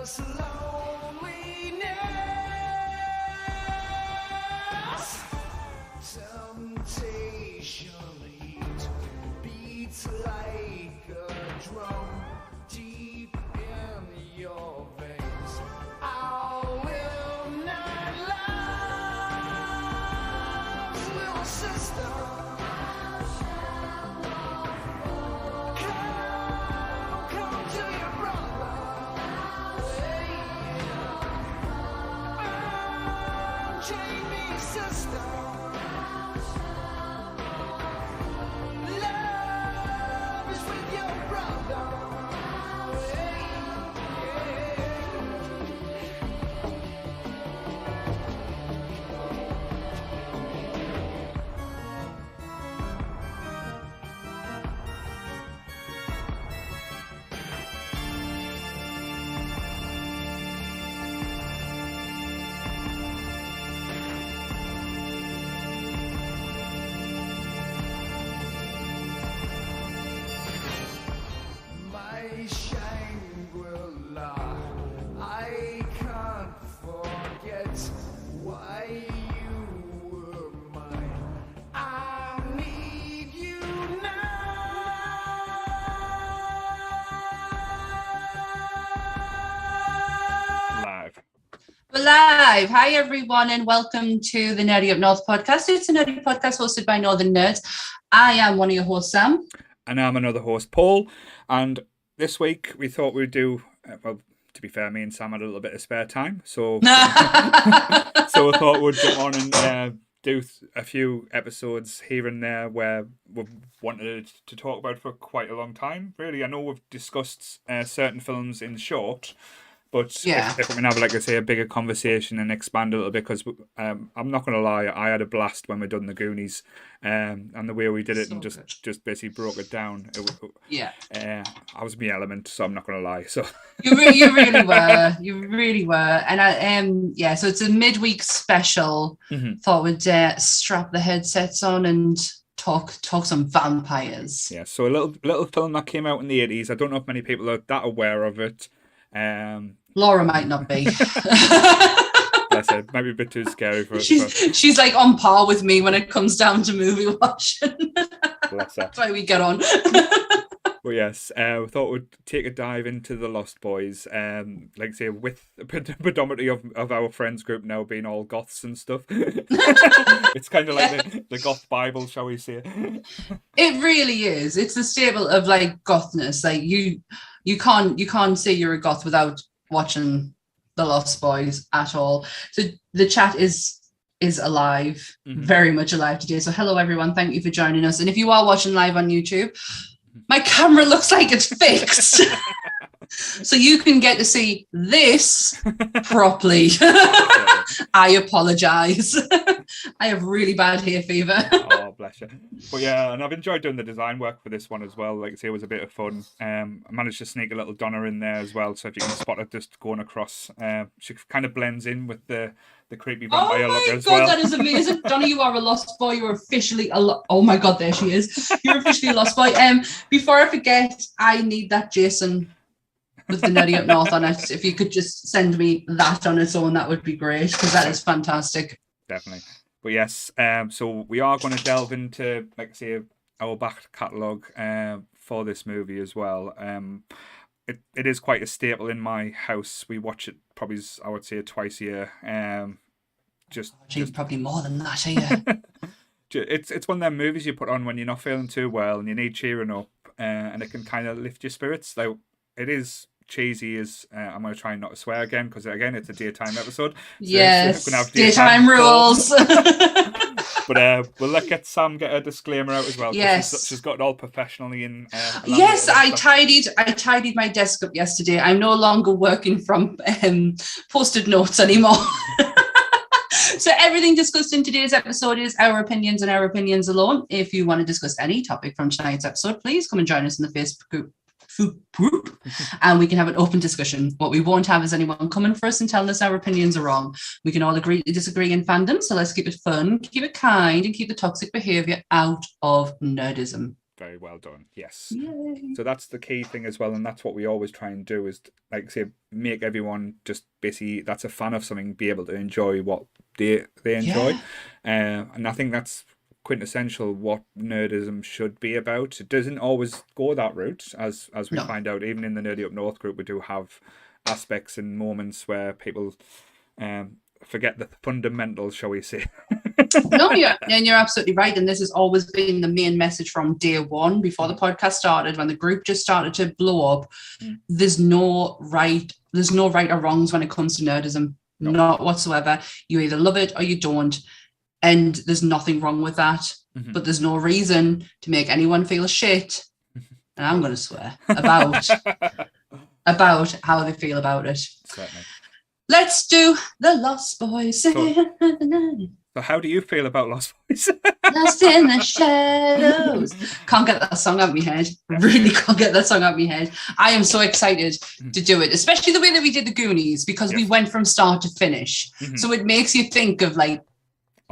this loneliness. Temptation heat beats like a drum deep in your veins. I will not lose, little sister. Come to your brother. Unchain me, sister. Love is with your brother. My Shangri-La, I can't forget why you were mine. I need you now. Live. We're live. Hi, everyone, and welcome to the Nerdy Up North podcast. It's a nerdy podcast hosted by Northern Nerds. I am one of your hosts, Sam. And I'm another host, Paul. And this week we thought we'd do, well, to be fair, me and Sam had a little bit of spare time. So, so we thought we'd get on and do a few episodes here and there where we've wanted to talk about for quite a long time. Really, I know we've discussed certain films in short. But Yeah. if we can have, like I say, a bigger conversation and expand a little bit, because I'm not going to lie, I had a blast when we done the Goonies, and the way we did it So and good. just basically broke it down. Yeah, I was my element, so I'm not going to lie. So you really were. You really were. And I so it's a midweek special. Mhm. Thought we'd strap the headsets on and talk some vampires. yeah, so a little film that came out in the 80s. I don't know if many people are that aware of it. Laura might not be. Bless her, might be a bit too scary for She's like on par with me when it comes down to movie watching. bless her. That's why we get on. But yes, we thought we'd take a dive into The Lost Boys, like I say, with the predominantly of our friends group now being all goths and stuff. It's kind of like the goth Bible, shall we say. It really is. It's the staple of like gothness. Like you can't say you're a goth without watching The Lost Boys at all. So the chat is alive, Mhm. very much alive today. So hello everyone, thank you for joining us. And if you are watching live on YouTube, my camera looks like it's fixed. So you can get to see this properly. I apologize. I have really bad hay fever. Oh, bless you. But yeah, and I've enjoyed doing the design work for this one as well. Like I say, it was a bit of fun. I managed to sneak a little Donna in there as well. So if you can spot her just going across, she kind of blends in with the creepy Oh vampire look my as god, well. that is amazing. Donna, you are a lost boy. You're officially oh my god, there she is. You're officially a lost boy. Before I forget, I need that Jason with the Nerdy Up North on it. If you could just send me that on its own, that would be great, because that is fantastic. Definitely. But yes, so we are going to delve into, like I say, our back catalogue for this movie as well. It is quite a staple in my house. We watch it probably, I would say, twice a year. Just Probably more than that here. it's one of them movies you put on when you're not feeling too well and you need cheering up, and it can kind of lift your spirits. Like, it is cheesy as I'm going to try not to swear again, because again it's a daytime episode. So Yes, it's gonna have daytime rules. But we'll get Sam get a disclaimer out as well. 'Cause Yes. she's got it all professionally in. Yes, I laminated and stuff. tidied my desk up yesterday. I'm no longer working from posted notes anymore. So everything discussed in today's episode is our opinions and our opinions alone. If you want to discuss any topic from tonight's episode, please come and join us in the Facebook group and we can have an open discussion. What we won't have is anyone coming for us and telling us our opinions are wrong. We can all agree to disagree in fandom, so let's keep it fun, keep it kind, and keep the toxic behaviour out of nerdism. very well done. Yes. Yay. So that's the key thing as well, and that's what we always try and do is, like say, make everyone just basically that's a fan of something be able to enjoy what they enjoy, and I think that's quintessential what nerdism should be about. It doesn't always go that route, as we find out. Even in the Nerdy Up North group, we do have aspects and moments where people forget the fundamentals, shall we say. No, you're absolutely right. And this has always been the main message from day one, before the podcast started, when the group just started to blow up. There's no right or wrongs when it comes to nerdism. No. Not whatsoever. You either love it or you don't. And there's nothing wrong with that. But there's no reason to make anyone feel shit. And I'm going to swear about how they feel about it. Certainly. Let's do the Lost Boys. So how do you feel about Lost Boys? Lost in the shadows. Can't get that song out of my head. Really can't get that song out of my head. I am so excited to do it, especially the way that we did the Goonies, because we went from start to finish. So it makes you think of like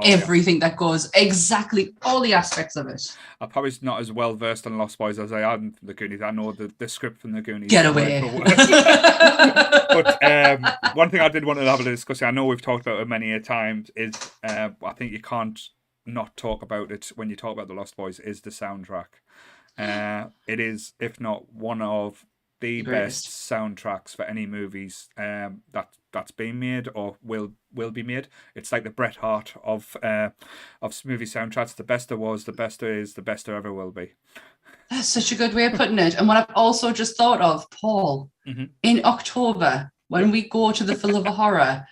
everything that goes, exactly all the aspects of it. I'm probably not as well versed on Lost Boys as I am in the Goonies. I know the script from the Goonies. Get away. But one thing I did want to have a discussion, I know we've talked about it many a times, is I think you can't not talk about it when you talk about the Lost Boys, is the soundtrack. It is, if not one of the best soundtracks for any movies that's been made or will be made. It's like the Bret Hart of movie soundtracks. The best there was, the best there is, the best there ever will be. That's such a good way of putting it. And what I've also just thought of, Paul, in October, when we go to the Phil of a Horror,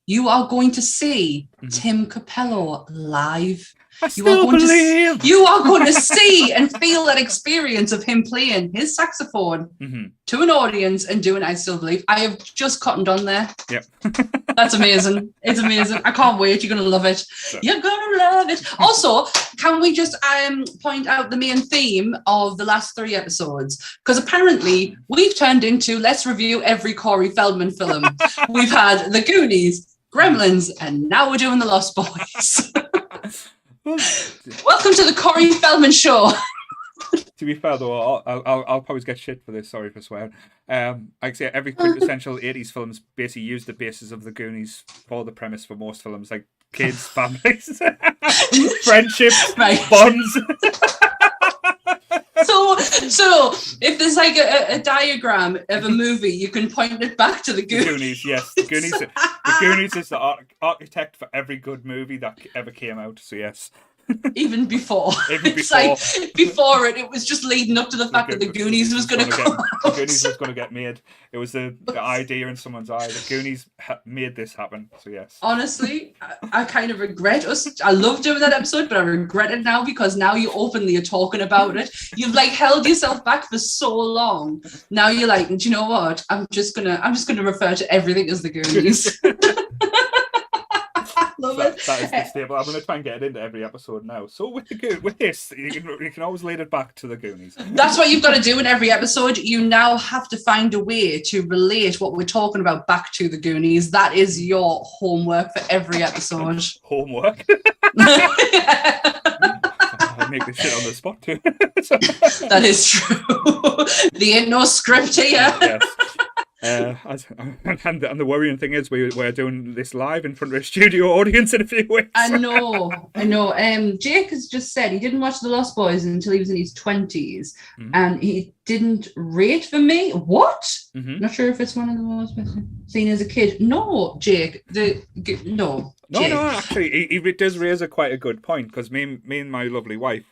you are going to see Tim Capello live. You are going to see and feel that experience of him playing his saxophone to an audience and doing I Still Believe. I have just cottoned on there. Yep. That's amazing. It's amazing. I can't wait. You're going to love it. Sure. You're going to love it. Also, can we just point out the main theme of the last 3 episodes? Because apparently we've turned into, let's review every Corey Feldman film. We've had The Goonies, Gremlins, and now we're doing The Lost Boys. Welcome to the Corey Feldman Show. To be fair though, I'll probably get shit for this. Sorry for swearing. Like I say, every quintessential 80s films basically use the basis of the Goonies for the premise for most films, like kids, families, friendships, bonds. So if there's like a diagram of a movie, you can point it back to the Goonies. The Goonies, yes. The Goonies is the architect for every good movie that ever came out, so yes. Even before. It's like before it was just leading up to the fact that the Goonies was going to come out. The Goonies was going to get made. It was the idea in someone's eye. The Goonies made this happen, so yes. Honestly, I kind of regret us. I loved doing that episode, but I regret it now because now you openly are talking about it. You've like held yourself back for so long. Now you're like, do you know what? I'm just gonna refer to everything as the Goonies. Love it. That is the staple. I'm going to try and get it into every episode now. So with this, you can always lead it back to the Goonies. That's what you've got to do in every episode. You now have to find a way to relate what we're talking about back to the Goonies. That is your homework for every episode. Homework? I make this shit on the spot too. That is true. There ain't no script here. Yes. And the worrying thing is we're doing this live in front of a studio audience in a few weeks. I know. Jake has just said he didn't watch The Lost Boys until he was in his 20s, and he didn't rate for me. What? Not sure if it's one of the most seen as a kid. No, Jake. No. Jake. No. Actually, he does raise quite a good point, because me and my lovely wife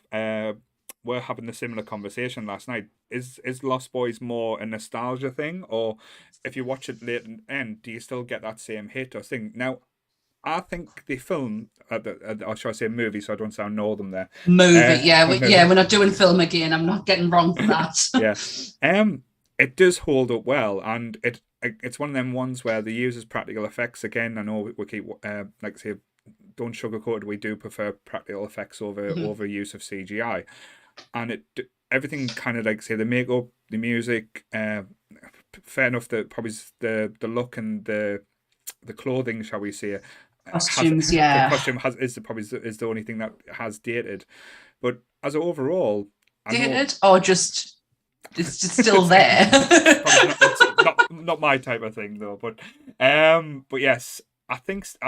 were having a similar conversation last night. Is Lost Boys more a nostalgia thing, or if you watch it late in the end, do you still get that same hit or thing? Now, I think the film, or should I say movie, so I don't sound northern there. Movie, we're not doing film again. I'm not getting wrong for that. Yeah. It does hold up well, and it's one of them ones where the uses practical effects again. I know we keep like say, don't sugarcoat it. We do prefer practical effects over use of CGI. And everything kind of like say the makeup, the music, fair enough. Probably the look and the clothing, shall we say, costumes. The costume is the only thing that has dated. But as overall, dated, or just it's just still there. Not my type of thing though, but yes, I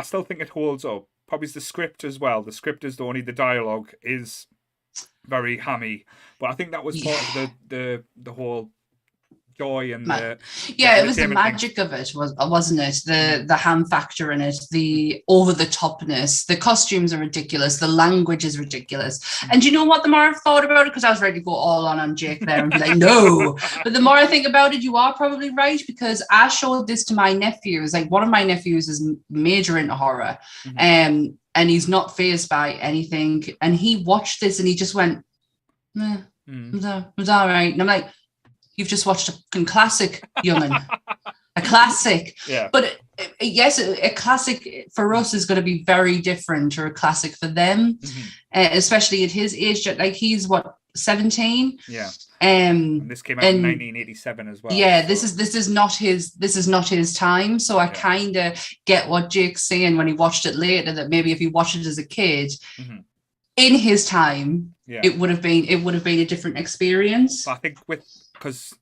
still think it holds up. Probably the script as well. The script is the dialogue is very hammy, but I think that was part of the whole joy and it was the magic of it, wasn't it? The ham factor in it, the over the topness, the costumes are ridiculous, the language is ridiculous. And you know what, the more I've thought about it, because I was ready to go all on Jake there and be like, no, but the more I think about it, you are probably right, because I showed this to my nephews. Like, one of my nephews is major into horror, and he's not fazed by anything, and he watched this and he just went, it was all right. And I'm like, you've just watched a classic, young'un. A classic. Yeah. But yes, a classic for us is going to be very different, or a classic for them, especially at his age. Like, he's what, 17? Yeah. And this came out in 1987 as well. Yeah, so. This is not his time. So I kind of get what Jake's saying when he watched it later, that maybe if he watched it as a kid, in his time, it would have been a different experience. But I think because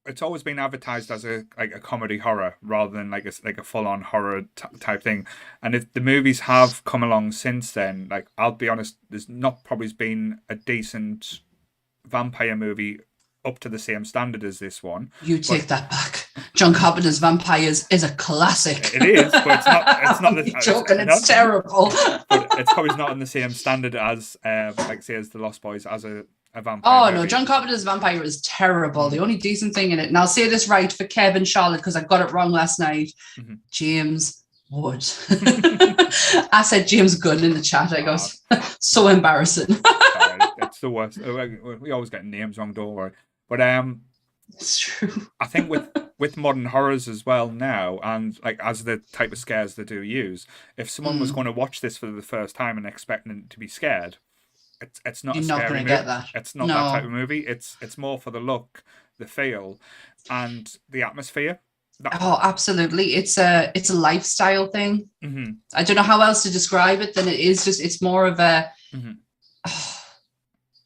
it's always been advertised as a comedy horror rather than like a full on horror type thing, and if the movies have come along since then, like, I'll be honest, there's not probably been a decent vampire movie up to the same standard as this one. Take that back. John Carpenter's Vampires is a classic. It is, but it's not You're joking, it's terrible. But it's probably not on the same standard as say as The Lost Boys as a vampire. Oh movie. No, John Carpenter's Vampire is terrible. The only decent thing in it, and I'll say this right for Kev and Charlotte because I got it wrong last night, James Wood. I said James Gunn in the chat. I go, so embarrassing. It's the worst. We always get names wrong, don't worry. But it's true. I think with modern horrors as well now, and like as the type of scares they do use, if someone was going to watch this for the first time and expecting to be scared, it's not. You're a scary not going to movie. get that. It's not that type of movie. It's more for the look, the feel, and the atmosphere. Absolutely. It's a lifestyle thing. I don't know how else to describe it than it is. Just it's more of a.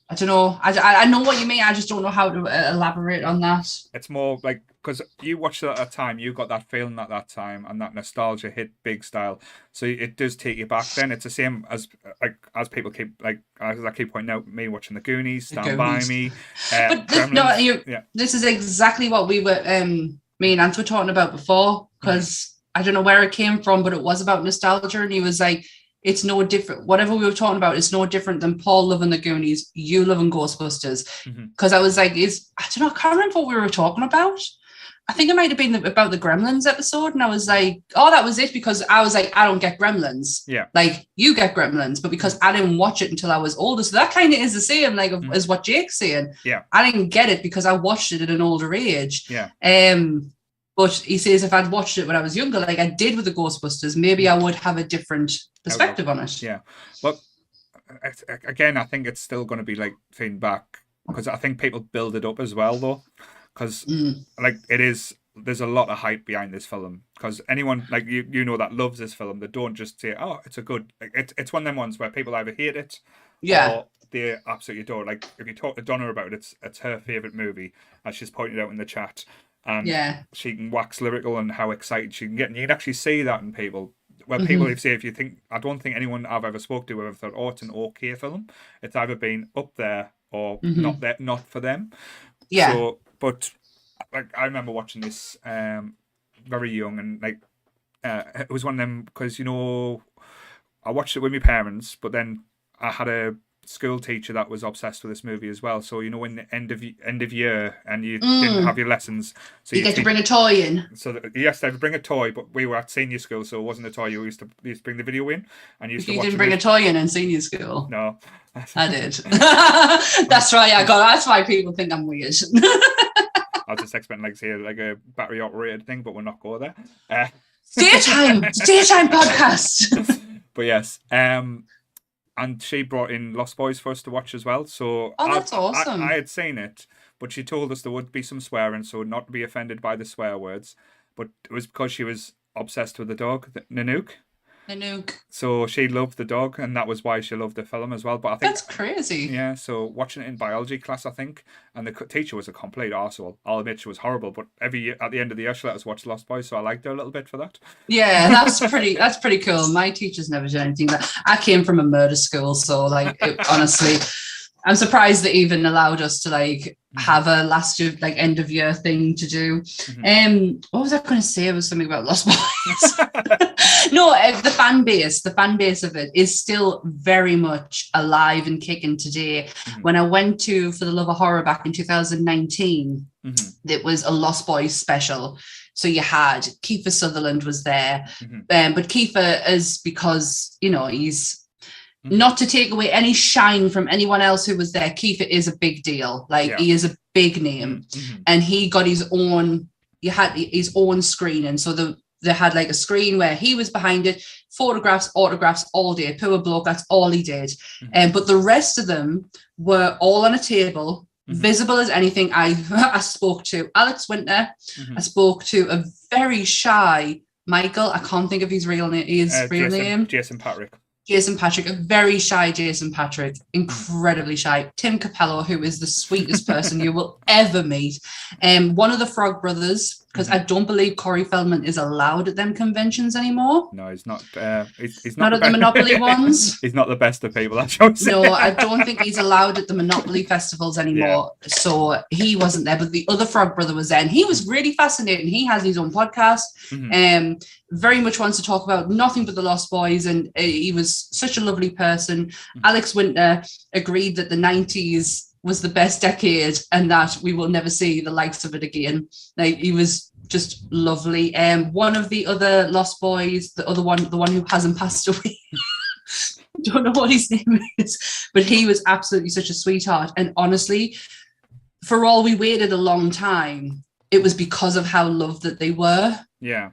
I don't know. I know what you mean. I just don't know how to elaborate on that. It's more like, because you watched it at a time, you got that feeling at that time, and that nostalgia hit big style. So it does take you back. Then it's the same as people keep as I keep pointing out, me watching The Goonies, Stand By Me. But this is exactly what we were. Me and Ant were talking about before, because I don't know where it came from, but it was about nostalgia, and he was like, it's no different. Whatever we were talking about, it's no different than Paul loving The Goonies, you loving Ghostbusters. Because I was like, I don't know, I can't remember what we were talking about. I think it might have been about the Gremlins episode. And I was like, oh, that was it. Because I was like, I don't get Gremlins. Yeah. Like, you get Gremlins. But because I didn't watch it until I was older. So that kind of is the same, like, as what Jake's saying. Yeah. I didn't get it because I watched it at an older age. Yeah. But he says if I'd watched it when I was younger, like I did with the Ghostbusters, maybe I would have a different perspective on it. Yeah. But again, I think it's still going to be like feedback, because I think people build it up as well, though. Because there's a lot of hype behind this film. Because anyone like you know that loves this film, they don't just say, oh, it's a good. It's one of them ones where people either hate it, or they absolutely adore. Like, if you talk to Donna about it, it's her favorite movie, as she's pointed out in the chat. And she can wax lyrical and how excited she can get, and you can actually see that in people. Well, people say, I don't think anyone I've ever spoke to ever thought, oh, it's an okay film. It's either been up there or not for them. Yeah. So, but like, I remember watching this very young, and like it was one of them, because I watched it with my parents, but then I had a school teacher that was obsessed with this movie as well. So when the end of year and you didn't have your lessons, so you get to bring a toy in. So yes, they would bring a toy, but we were at senior school, so it wasn't a toy. You used to bring the video in, and you didn't bring a toy in senior school. No, I did. That's right. That's why people think I'm weird. I was just expecting like a battery operated thing, but we'll not go there. Daytime podcast. But yes, and she brought in Lost Boys for us to watch as well. So that's awesome. I had seen it, but she told us there would be some swearing, so not to be offended by the swear words. But it was because she was obsessed with the dog, Nanook. Nanook. So she loved the dog, and that was why she loved the film as well. But I think That's crazy. yeah, so watching it in biology class, I think, and the teacher was a complete arsehole. I'll admit she was horrible, but every year, at the end of the year, she let us watch Lost Boys, so I liked her a little bit for that. Yeah, that's pretty cool. My teachers never did anything. I came from a murder school, so like honestly, I'm surprised they even allowed us to like have a last year, like end of year thing to do. What was I going to say? It was something about Lost Boys. No, the fan base of it is still very much alive and kicking today. When I went to For the Love of Horror back in 2019, it was a Lost Boys special. So you had Kiefer Sutherland was there, but Kiefer is because, you know, he's not to take away any shine from anyone else who was there. Kiefer is a big deal. Like he is a big name, and he got his own. You had his own screen, and so they had like a screen where he was behind it, photographs, autographs all day. Poor bloke, that's all he did. But the rest of them were all on a table, visible as anything. I spoke to Alex Winter. I spoke to a very shy Michael. I can't think of his real name. Jason Patrick. Jason Patrick, a very shy Jason Patrick, incredibly shy. Tim Capello, who is the sweetest person you will ever meet. One of the Frog Brothers, because I don't believe Corey Feldman is allowed at them conventions anymore. No, he's not. He's not at the Monopoly ones. He's not the best of people, that's what I'm saying. No, I don't think he's allowed at the Monopoly festivals anymore. Yeah. So he wasn't there, but the other Frog Brother was there, and he was really fascinating. He has his own podcast. Very much wants to talk about nothing but the Lost Boys, and he was such a lovely person. Alex Winter agreed that the 90s was the best decade and that we will never see the likes of it again. Like, he was just lovely. One of the other Lost Boys, the one who hasn't passed away, don't know what his name is, but he was absolutely such a sweetheart. And honestly, for all we waited a long time, it was because of how loved that they were. Yeah.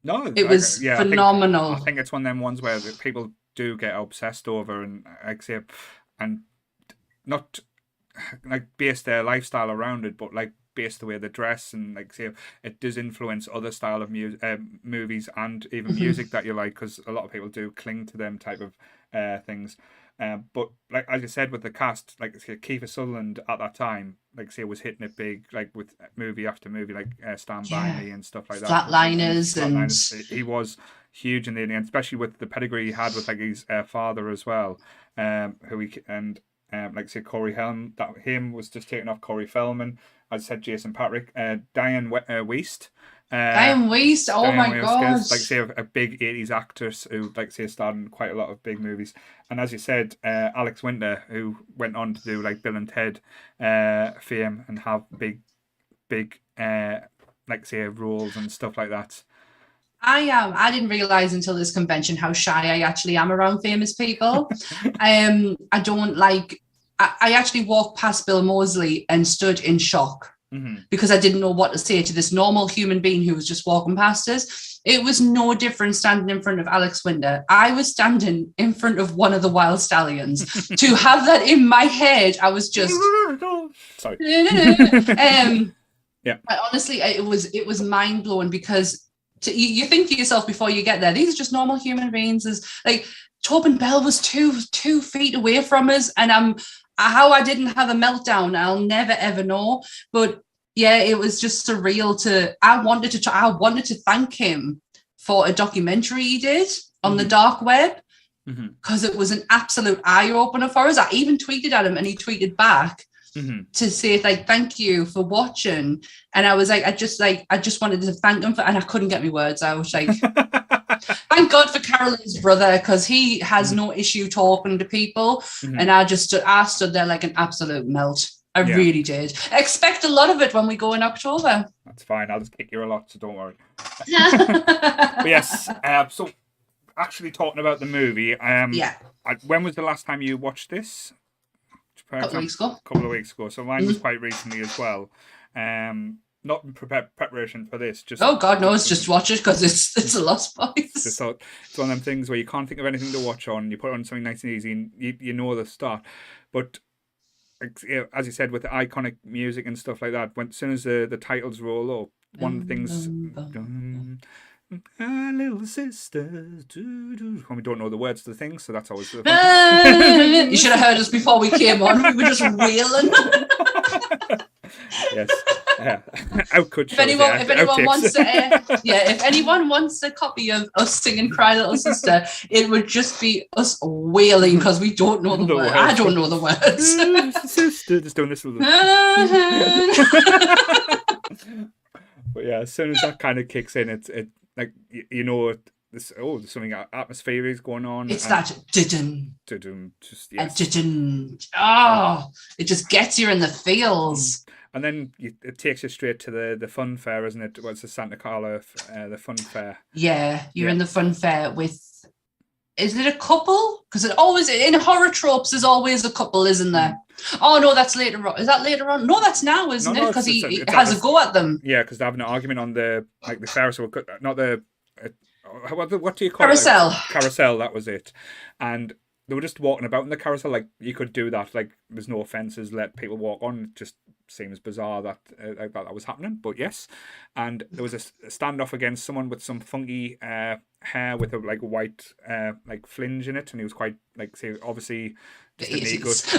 No, it was phenomenal. I think it's one of them ones where people do get obsessed over and not like base their lifestyle around it, but like base the way they dress, and like say it does influence other style of movies and even music that you like, because a lot of people do cling to them type of things. But like as you said with the cast, like Kiefer Sutherland at that time, like say was hitting it big, like with movie after movie, like Stand By Me and stuff like that. Flatliners, and he was huge in the end, especially with the pedigree he had with like his father as well, like say Corey Helm, that him was just taking off Corey Feldman. As I said, Jason Patrick, Diane Wiest. Diane Wiest, oh my god! Like say a big 80s actress who like say starred in quite a lot of big movies, and as you said, Alex Winter, who went on to do like Bill and Ted fame and have big like say roles and stuff like that. I didn't realize until this convention how shy I actually am around famous people. I don't like. I actually walked past Bill Moseley and stood in shock because I didn't know what to say to this normal human being who was just walking past us. It was no different standing in front of Alex Winter. I was standing in front of one of the Wild Stallions. To have that in my head, I was just sorry. Yeah. Honestly, it was mind blowing because you think to yourself before you get there, these are just normal human beings. Is like Tobin Bell was two feet away from us, and how I didn't have a meltdown, I'll never ever know. But yeah, it was just surreal. I wanted to thank him for a documentary he did on the dark web, because it was an absolute eye opener for us. I even tweeted at him, and he tweeted back to say like thank you for watching. And I was like, I just wanted to thank him and I couldn't get my words out. Like, thank God for Caroline's brother, because he has no issue talking to people. And I stood there like an absolute melt. I really did. Expect a lot of it when we go in October. That's fine. I'll just kick you a lot, so don't worry. But yes. So actually talking about the movie. When was the last time you watched this? A couple of weeks ago. So mine was quite recently as well. Not in preparation for this. Just oh God knows, just watch it because it's a Lost Boys. It's one of them things where you can't think of anything to watch on. You put on something nice and easy, and you know the start. But as you said, with the iconic music and stuff like that, as soon as the titles roll up, one of the things. Our little sisters, when we don't know the words to the thing, so that's always the You should have heard us before we came on. We were just wailing. Yes. Outcut If anyone wants a copy of us singing "Cry Little Sister," it would just be us wailing because we don't know the words. I don't know the words. Sister, just doing this with them. But yeah, as soon as that kind of kicks in, it's like you know this. Oh, there's something atmospheric going on. It's that didn't. Just yes. Didn't. Oh, it just gets you in the feels. And then it takes you straight to the fun fair, isn't it? What's the Santa Carla, the fun fair? Yeah, you're in the fun fair with. Is it a couple? Because it always in horror tropes, there's always a couple, isn't there? Oh no, that's later on. Is that later on? No, that's now, isn't it? Because he has a go at them. Yeah, because they're having an argument on the Ferris wheel, not the what do you call carousel? It? Carousel. That was it, and they were just walking about in the carousel. Like you could do that. Like there's no fences, let people walk on. It just seems bizarre that that was happening, but yes. And there was a standoff against someone with some funky hair with a white fringe in it, and he was quite obviously just a knee good, just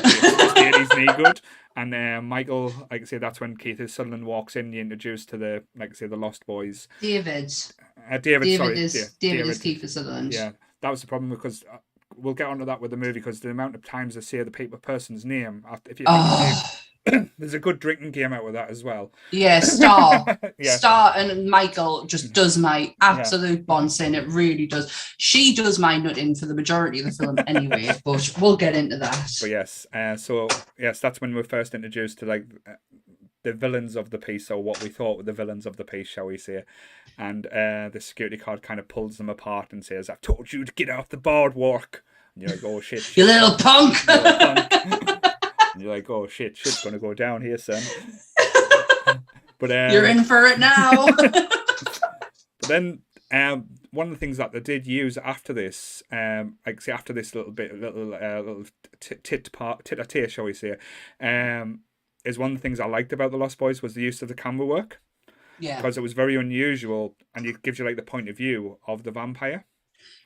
80s knee good. And Michael, that's when Keith Sutherland walks in. You introduced to the the Lost Boys. David is Keith Sutherland. Yeah, that was the problem because. We'll get onto that with the movie because the amount of times they say the person's name. If you there's a good drinking game out with that as well. Yeah, Star. Star and Michael just does my absolute bouncing. It really does. She does my nutting for the majority of the film anyway, but we'll get into that. But yes, that's when we're first introduced to the villains of the piece, or what we thought were the villains of the piece, shall we say. And the security guard kind of pulls them apart and says, "I've told you to get off the boardwalk." And you're like, "Oh, shit. You little punk." And you're like, "Oh, shit's going to go down here, son." But you're in for it now. But then one of the things that they did use after this, after this little tit-a-tat, shall we say, is one of the things I liked about The Lost Boys was the use of the camera work. Yeah. Because it was very unusual, and it gives you the point of view of the vampire.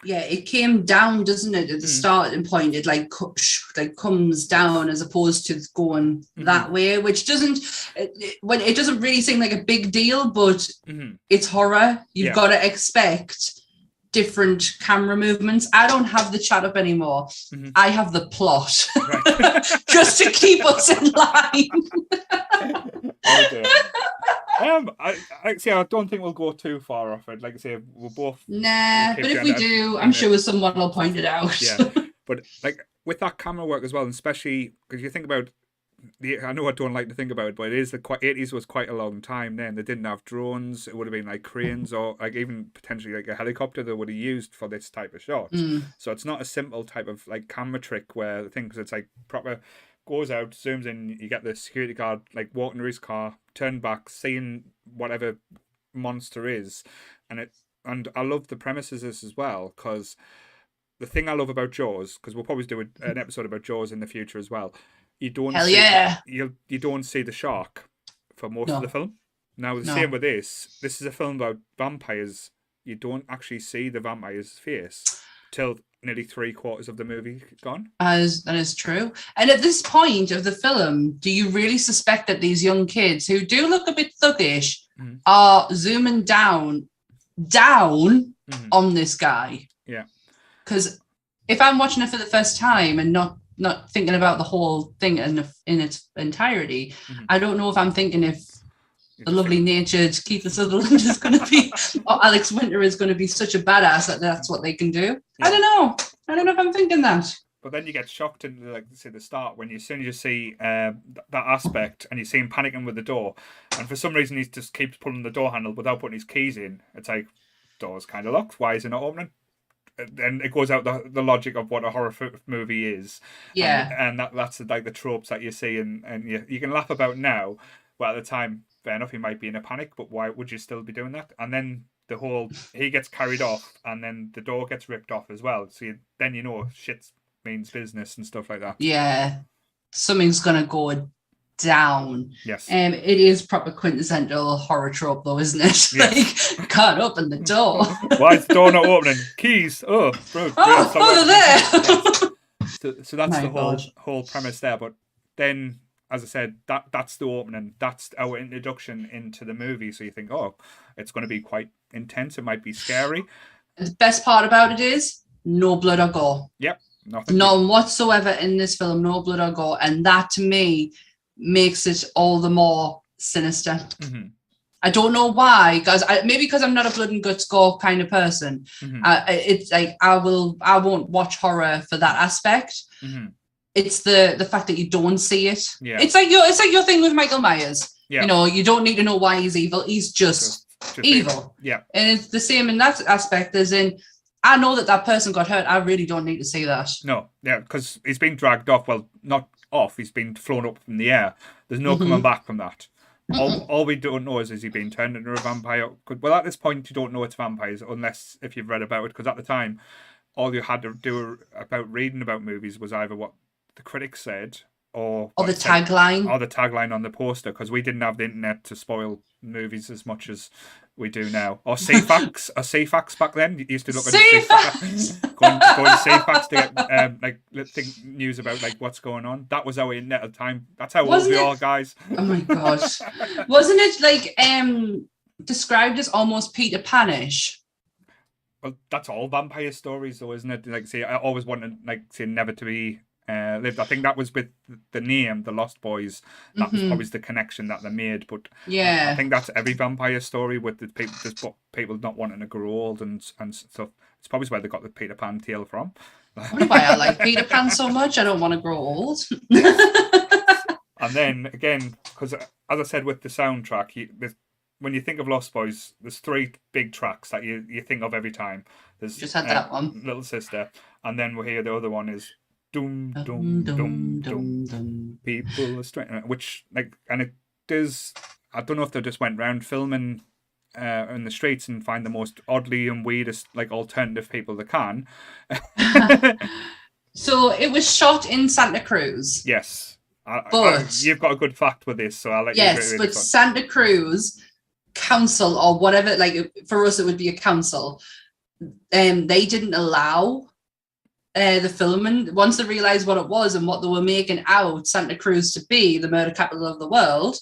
Yeah, it came down, doesn't it, at the starting point? It comes down as opposed to going that way, which doesn't really seem like a big deal, but it's horror. You've got to expect different camera movements. I don't have the chat up anymore. I have the plot, just to keep us in line. I don't think we'll go too far off it. Like I say, we'll both. Nah, but if we do, I'm sure someone will point it out. Yeah, but with that camera work as well, and especially because you think about I know I don't like to think about it, but it is the 80s was quite a long time then. They didn't have drones. It would have been cranes or even potentially a helicopter that would have used for this type of shot. So it's not a simple type of camera trick where the thing, because it's proper goes out, zooms in, you get the security guard walking to his car, turn back, seeing whatever monster is, and I love the premises of this as well, because the thing I love about Jaws, because we'll probably do an episode about Jaws in the future as well. You don't you don't see the shark for most of the film. Now same with this. This is a film about vampires. You don't actually see the vampire's face till nearly 3/4 of the movie gone. That is true. And at this point of the film, do you really suspect that these young kids who do look a bit thuggish are zooming down on this guy? Yeah. Because if I'm watching it for the first time and not thinking about the whole thing in its entirety, I don't know if I'm thinking if the lovely natured Keith Sutherland is going to be, or Alex Winter is going to be such a badass that that's what they can do. Yeah. I don't know if I'm thinking that. But then you get shocked in the start when as soon as you see that aspect and you see him panicking with the door, and for some reason he just keeps pulling the door handle without putting his keys in. It's door's kind of locked. Why is it not opening? And it goes out the logic of what a horror movie is. Yeah. And that's the tropes that you see and you can laugh about now. Well, at the time, fair enough, he might be in a panic, but why would you still be doing that? And then he gets carried off, and then the door gets ripped off as well. So then shit means business and stuff like that. Yeah. Something's going to go down. Yes. It is proper quintessential horror trope, though, isn't it? Yes. Like, can't open the door. Why is the door not opening? Keys. Oh, bro. They're there. So that's My the God. whole premise there. But then, as I said, that's the opening. That's our introduction into the movie. So you think, oh, it's going to be quite intense. It might be scary. The best part about it is no blood or gore. Yep. Nothing. None whatsoever in this film, no blood or gore. And that, to me, makes it all the more sinister. Mm-hmm. I don't know why, guys. Maybe because I'm not a blood and guts gore kind of person. Mm-hmm. It's like I won't watch horror for that aspect. Mm-hmm. It's the fact that you don't see it. Yeah. It's like your thing with Michael Myers. Yeah. You know, you don't need to know why he's evil. He's just evil. Yeah. And it's the same in that aspect as in, I know that person got hurt. I really don't need to see that. No. Yeah, because he's been dragged off. Well, not off. He's been flown up from the air. There's no coming back from that. All we don't know is he being turned into a vampire? Well, at this point, you don't know it's vampires unless if you've read about it. Because at the time, all you had to do about reading about movies was either what the critics said or the tagline. Or the tagline on the poster. Because we didn't have the internet to spoil movies as much as we do now. Or CFAX back then. You used to look at CFAX. Go to CFAX to get news about like what's going on. That was our internet at the time. That's how old we are, guys. Oh my gosh. Wasn't it like described as almost Peter Panish? Well, that's all vampire stories though, isn't it? Like say I always wanted never to be lived. I think that was with the name, The Lost Boys. That was always the connection that they made. But yeah, I think that's every vampire story with the people not wanting to grow old and stuff. It's probably where they got the Peter Pan tale from. I wonder why I like Peter Pan so much. I don't want to grow old. And then again, because as I said with the soundtrack, when you think of Lost Boys, there's 3 big tracks that you think of every time. There's just had that one, Little Sister, and then we hear the other one is Doom, Doom, Doom, Doom. People are straight, which and it does. I don't know if they just went round filming in the streets and find the most oddly and weirdest alternative people they can. So it was shot in Santa Cruz. Yes, but you've got a good fact with this, so I'll let you. Yes, but Santa Cruz Council or whatever, for us it would be a council. They didn't allow the filming. Once they realized what it was and what they were making out Santa Cruz to be, the murder capital of the world,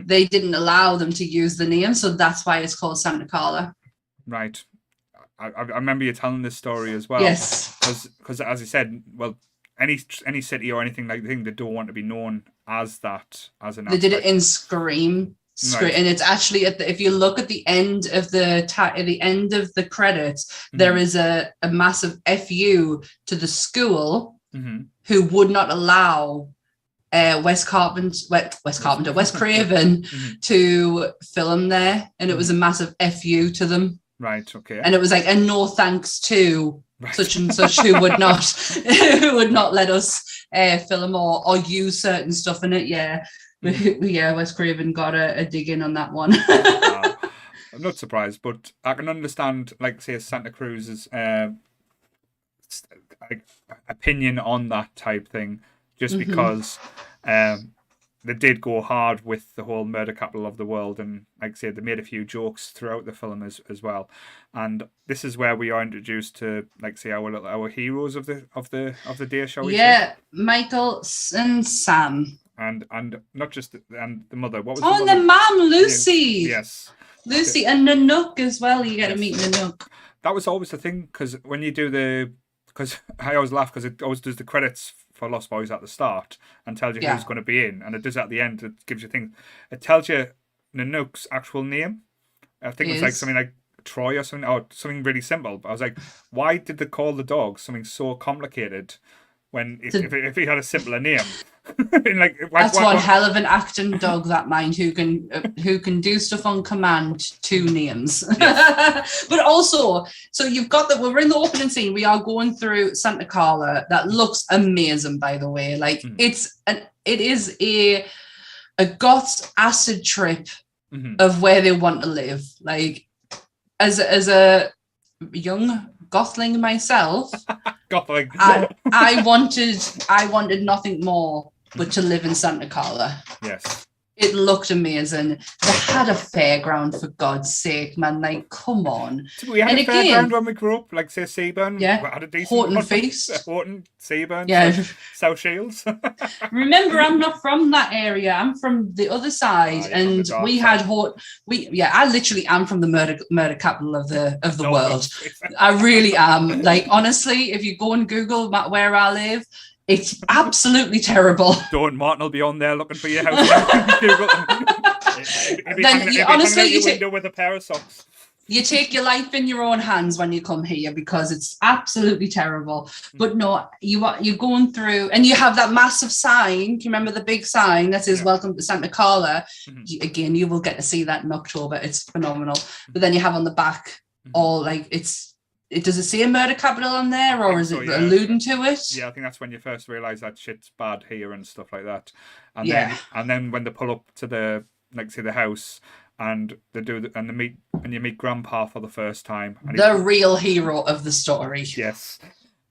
they didn't allow them to use the name, so that's why it's called Santa Carla. Right. I remember you telling this story as well. Yes. Because as you said, well, any city or anything they don't want to be known as that as an. They did it in Scream. Right. And it's actually if you look at the end of the credits, there is a massive FU to the school who would not allow Wes Craven to film there, and it was a massive FU to them. Right. Okay. And it was a no thanks to such and such who would not let us film or use certain stuff in it. Yeah. Yeah, Wes Craven got a dig in on that one. I'm not surprised, but I can understand, say, Santa Cruz's opinion on that type thing, just because they did go hard with the whole murder capital of the world, and like I said, they made a few jokes throughout the film as well. And this is where we are introduced to, say, our heroes of the day, shall we say? Yeah, Michael and Sam. And not just the mother. What was the mother? The mum, Lucy. Yes, Lucy and Nanook as well. You get to meet Nanook. That was always the thing, because when you do because I always laugh because it always does the credits for Lost Boys at the start and tells you who's going to be in, and it does at the end. It gives you things. It tells you Nanook's actual name. I think it was something like Troy or something, or something really simple. But I was like, why did they call the dog something so complicated when if he had a simpler name? That's one hell of an acting dog, that mind, who can do stuff on command. 2 names. Yes. But also, so you've got that we're in the opening scene, we are going through Santa Carla. That looks amazing, by the way. It is a goth acid trip of where they want to live. As a young gothling myself, Gothling. I wanted nothing more but to live in Santa Carla. Yes. It looked amazing. They had a fairground, for God's sake, man. Like, come on. We had And a again- fairground when we grew up, like say Seaburn. Yeah. We had a decent Horton one. Feast. Horton, Seaburn, Yeah. South Shields. Remember, I'm not from that area. I'm from the other side, you're from the and dark we side. had I literally am from the murder capital of the No, world. I really am. Like, honestly, if you go and Google where I live, it's absolutely terrible. Don't, Martin will be on there looking for your house. Google. He'll be Then hanging, you- he'll be hanging honestly, out you your take- window with a pair of socks. You take your life in your own hands when you come here, because it's absolutely terrible. But no, you're going through, and you have that massive sign. Do you remember the big sign that says Yeah. "Welcome to Santa Carla"? Mhm. Again, you will get to see that in October. It's phenomenal. But then you have on the back all like it does it say murder capital on there, or think is so, it yeah. alluding to it? Yeah, I think that's when you first realise that shit's bad here and stuff like that. And Yeah. then when they pull up to the the house and they you meet Grandpa for the first time. And The real hero of the story. yes.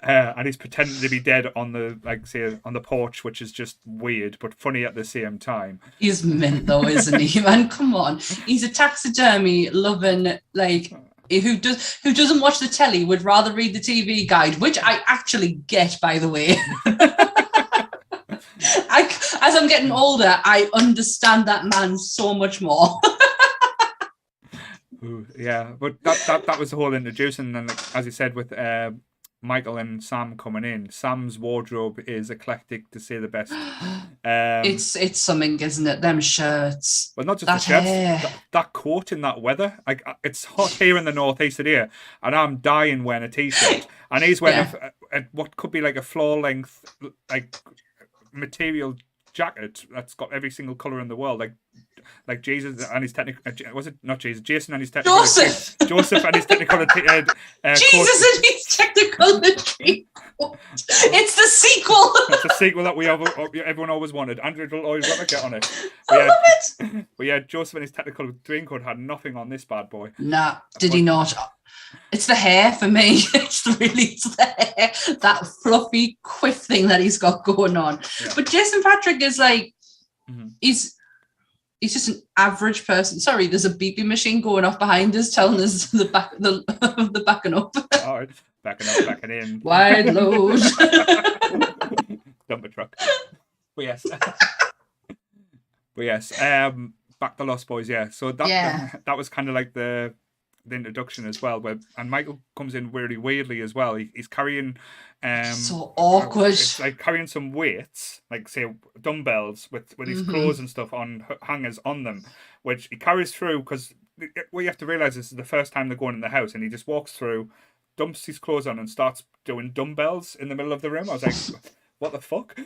And he's pretending to be dead on the porch, which is just weird but funny at the same time. He's mint though, isn't he? Man, come on. He's a taxidermy loving, like, who doesn't watch the telly, would rather read the TV guide, which I actually get, by the way. As I'm getting older, I understand that man so much more. Ooh, yeah, but that was the whole introducing, and like, as you said, with Michael and Sam coming in, Sam's wardrobe is eclectic to say the best. It's something, isn't it? Them shirts. But not just That the shirts, hair. that coat in that weather. Like, it's hot here in the northeast of here, and I'm dying wearing a t-shirt, and he's wearing a what could be like a floor length like material jacket that's got every single color in the world, like Jesus and his technical. Was it not Jesus? Jason and his technical. Joseph and his technical. Jesus and his technicology. It's the sequel. It's a sequel that everyone always wanted. Andrew will always want to get on it. I love it. But yeah, Joseph and his technical dream code had nothing on this bad boy. Nah, did he not? It's the hair for me. It's the hair, that fluffy quiff thing that he's got going on. Yeah. But Jason Patrick is like, Mhm. he's just an average person. Sorry, there's a beeping machine going off behind us, telling us the backing up. All right, backing in. Wide load. Dump a truck. But yes. Back to Lost Boys, yeah. So that was kind of like the introduction as well, and Michael comes in really weirdly as well. He's carrying So awkward. It's like carrying some weights, like say dumbbells with his clothes and stuff on hangers on them, which he carries through, because what you have to realize is this is the first time they're going in the house, and he just walks through, dumps his clothes on, and starts doing dumbbells in the middle of the room. I was like, what the fuck?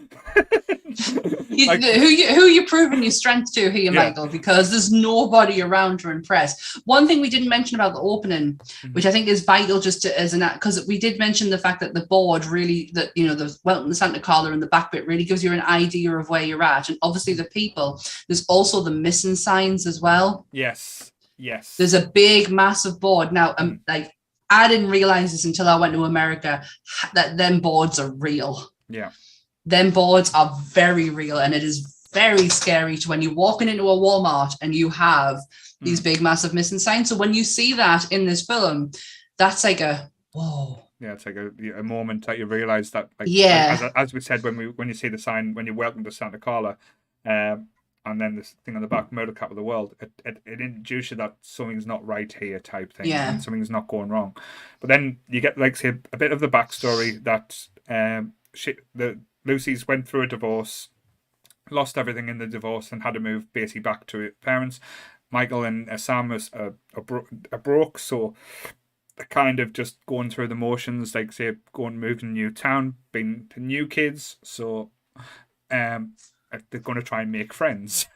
Who you proving your strength to here, Michael? Because there's nobody around to impress. One thing we didn't mention about the opening, which I think is vital, just as an, because we did mention the fact that the board really, that the Welcome to Santa Carla and the back bit really gives you an idea of where you're at, and obviously the people. There's also the missing signs as well. Yes. There's a big, massive board now. Like, I didn't realize this until I went to America, that them boards are real. Yeah. Them boards are very real, and it is very scary to when you're walking into a Walmart and you have these big, massive missing signs. So when you see that in this film, that's like a whoa. Yeah, it's like a moment that you realise that, like, as we said, when you see the sign, when you're welcome to Santa Carla, and then this thing on the back, murder capital of the world, it introduces you that something's not right here type thing, and something's not going wrong. But then you get, like, say, a bit of the backstory that Lucy's went through a divorce, lost everything in the divorce, and had to move basically back to her parents. Michael and Sam are broke, so they're kind of just going through the motions, like, say, moving to a new town, being to new kids, so they're going to try and make friends.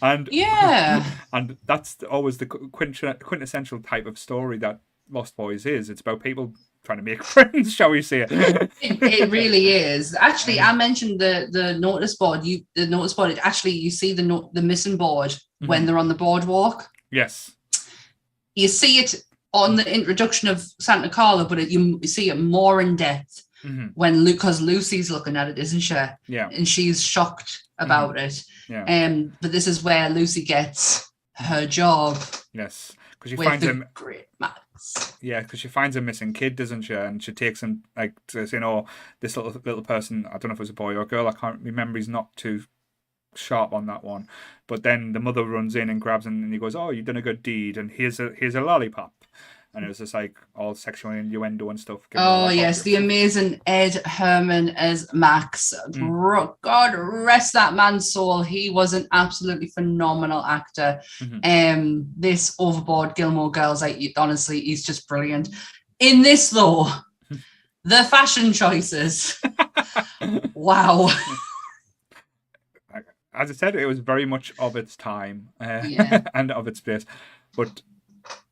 and that's always the quintessential type of story that Lost Boys is. It's about people trying to make friends, shall we say. It really is. Actually, I mentioned the notice board. You see the missing board when they're on the boardwalk. Yes. You see it on the introduction of Santa Carla, but you see it more in depth when because Lucy's looking at it, isn't she? Yeah. And she's shocked about it. Yeah. But this is where Lucy gets her job. Yes, because she with finds the him. great Max. Yeah, because she finds a missing kid, doesn't she? And she takes him like to say, "Oh, this little person. I don't know if it was a boy or a girl. I can't remember. He's not too sharp on that one." But then the mother runs in and grabs him, and he goes, "Oh, you've done a good deed, and here's a lollipop." And it was just like all sexual innuendo and stuff. Oh yes, the amazing Ed Herman as Max. God rest that man's soul. He was an absolutely phenomenal actor. This Overboard Gilmore Girls, honestly, he's just brilliant. In this though, the fashion choices. Wow. As I said, it was very much of its time and of its place, but.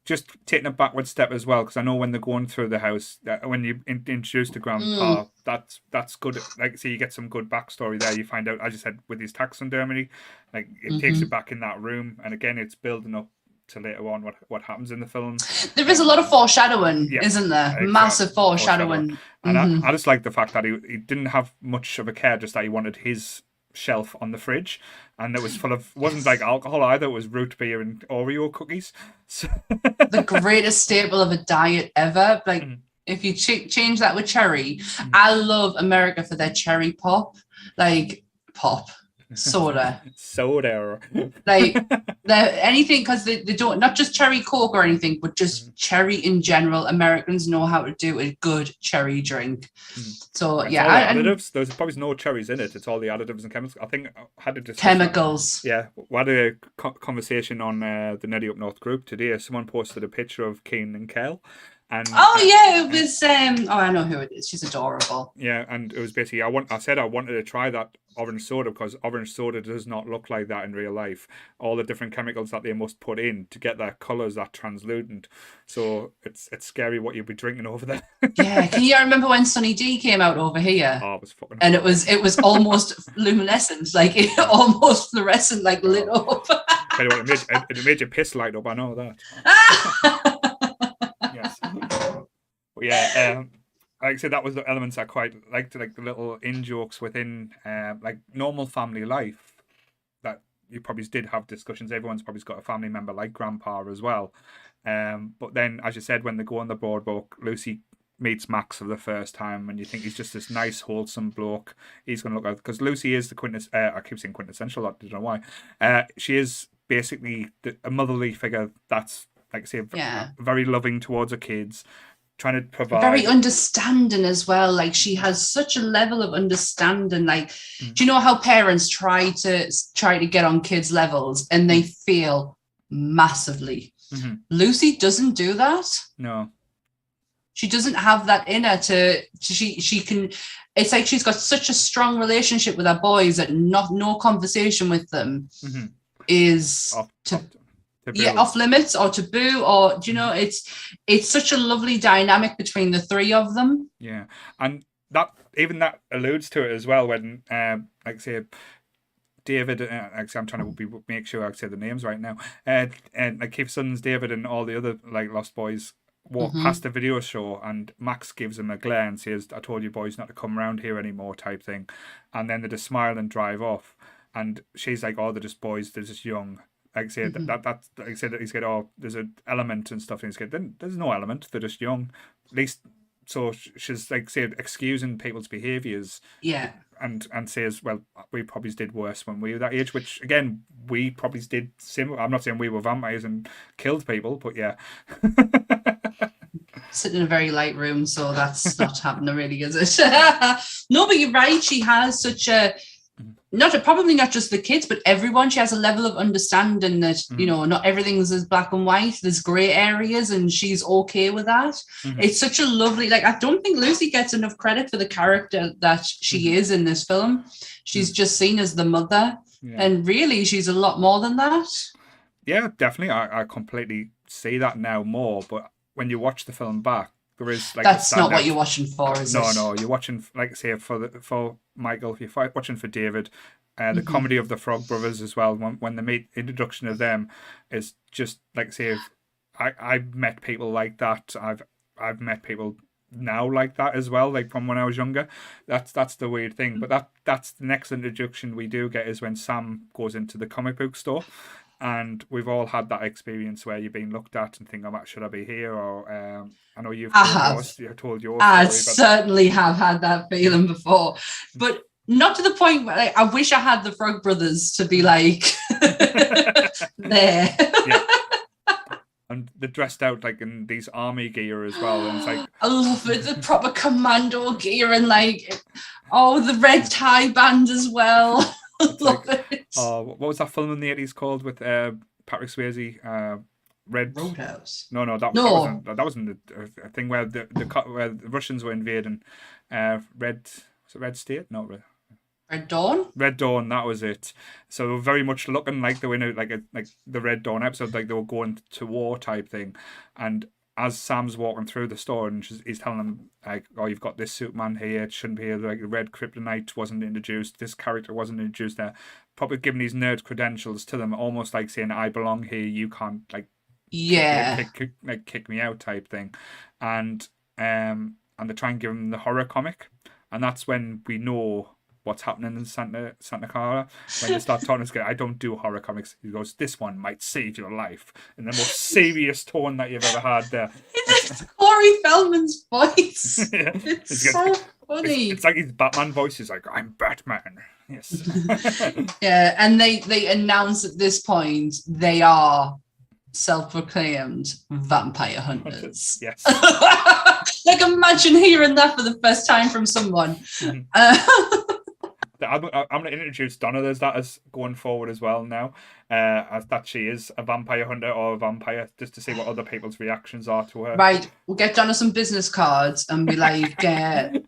Just taking a backward step as well, because I know when they're going through the house, when you introduce the grandpa, that's good. Like, so you get some good backstory there. You find out, as you said, with his taxidermy, like it takes you back in that room, and again, it's building up to later on what happens in the film. There is a lot of foreshadowing, isn't there? Exactly. Massive foreshadowing. And I just like the fact that he didn't have much of a care, just that he wanted his shelf on the fridge, and it was full of wasn't like alcohol either. It was root beer and Oreo cookies. So the greatest staple of a diet ever. Like if you change that with cherry, I love America for their cherry pop, like pop soda. Like anything, because they don't, not just cherry Coke or anything, but just cherry in general. Americans know how to do a good cherry drink. So it's all the additives. There's probably no cherries in it. It's all the additives and chemicals. I think I had to discuss chemicals. Yeah, we had a conversation on the Neddy Up North group today. Someone posted a picture of Keen and Kel. And, it was I know who it is. She's adorable. Yeah, and it was basically I said I wanted to try that orange soda because orange soda does not look like that in real life. All the different chemicals that they must put in to get their colours that translucent. So it's scary what you'll be drinking over there. Yeah, can you remember when Sunny D came out over here? Oh, it was fucking. And it was almost luminescent, like almost fluorescent, like lit up. Tell you what, it made your piss light up. I know that. Yes. But yeah, like I said, that was the elements I quite liked, like the little in-jokes within like normal family life that you probably did have discussions. Everyone's probably got a family member like Grandpa as well. But then, as you said, when they go on the boardwalk, Lucy meets Max for the first time, and you think he's just this nice, wholesome bloke. He's going to look out, because Lucy is the I keep saying quintessential, I don't know why. She is basically a motherly figure that's, like I say, very loving towards her kids, trying to provide. Very understanding as well. Like she has such a level of understanding. Like, do you know how parents try to get on kids' levels and they fail massively? Lucy doesn't do that. No. She doesn't have that in her she can. It's like she's got such a strong relationship with her boys that no conversation with them is off limits or taboo, or do you know, it's such a lovely dynamic between the three of them. Yeah, and that alludes to it as well when like say David, actually I'm trying to make sure I say the names right now, and like Keith's sons David and all the other like Lost Boys walk past the video show, and Max gives him a glare and says, "I told you boys not to come around here anymore," type thing, and then they just smile and drive off, and she's like, "Oh, they're just boys, they're just young." Like I said, that's like I said, he said, "Oh, there's an element and stuff," and he said, "Then there's no element, they're just young." At least, so she's like said, excusing people's behaviours. Yeah. And says, "Well, we probably did worse when we were that age," which again, we probably did similar. I'm not saying we were vampires and killed people, but yeah. Sitting in a very light room, so that's not happening really, is it? No, but you're right. She has such a probably not just the kids, but everyone. She has a level of understanding that you know, not everything's as black and white. There's grey areas, and she's okay with that. It's such a lovely. Like, I don't think Lucy gets enough credit for the character that she is in this film. She's just seen as the mother, and really, she's a lot more than that. Yeah, definitely. I completely see that now more, but when you watch the film back, there is like that's not what you're watching for, is it? No, you're watching, like say, for Michael, you're watching for David, the comedy of the Frog Brothers as well. When the introduction of them is just like say, I've met people like that. I've met people now like that as well, like from when I was younger. That's the weird thing. But that's the next introduction we do get is when Sam goes into the comic book store. And we've all had that experience where you've been looked at and think, "Oh, should I be here?" Or I know you've told yours. I certainly have had that feeling before, but not to the point where I wish I had the Frog Brothers to be like there. Yeah. And they're dressed out like in these army gear as well, and it's like I love it, the proper commando gear and like the red tie band as well. Love it. Oh, what was that film in the 80s called with Patrick Swayze? Red Roadhouse. No, that wasn't a thing where where the Russians were invading. Red State? No, Red Dawn. Red Dawn, that was it. So they were very much looking like they were in like the Red Dawn episode, like they were going to war type thing. And as Sam's walking through the store and he's telling them like, "Oh, you've got this Superman here. It shouldn't be here. Like the Red Kryptonite wasn't introduced. This character wasn't introduced there." Probably giving these nerd credentials to them, almost like saying, "I belong here. You can't like kick me out" type thing. And they try and give him the horror comic, and that's when we know what's happening in Santa Clara. When they start talking to us, "I don't do horror comics." He goes, "This one might save your life," in the most serious tone that you've ever had there. It's Corey Feldman's voice. Yeah. It's so funny. It's like his Batman voice. He's like, "I'm Batman." Yes. Yeah, and they announce at this point they are self-proclaimed vampire hunters. Yes. Like imagine hearing that for the first time from someone. I'm going to introduce Donna as that as going forward as well now, as that she is a vampire hunter or a vampire, just to see what other people's reactions are to her. Right, we'll get Donna some business cards and be like,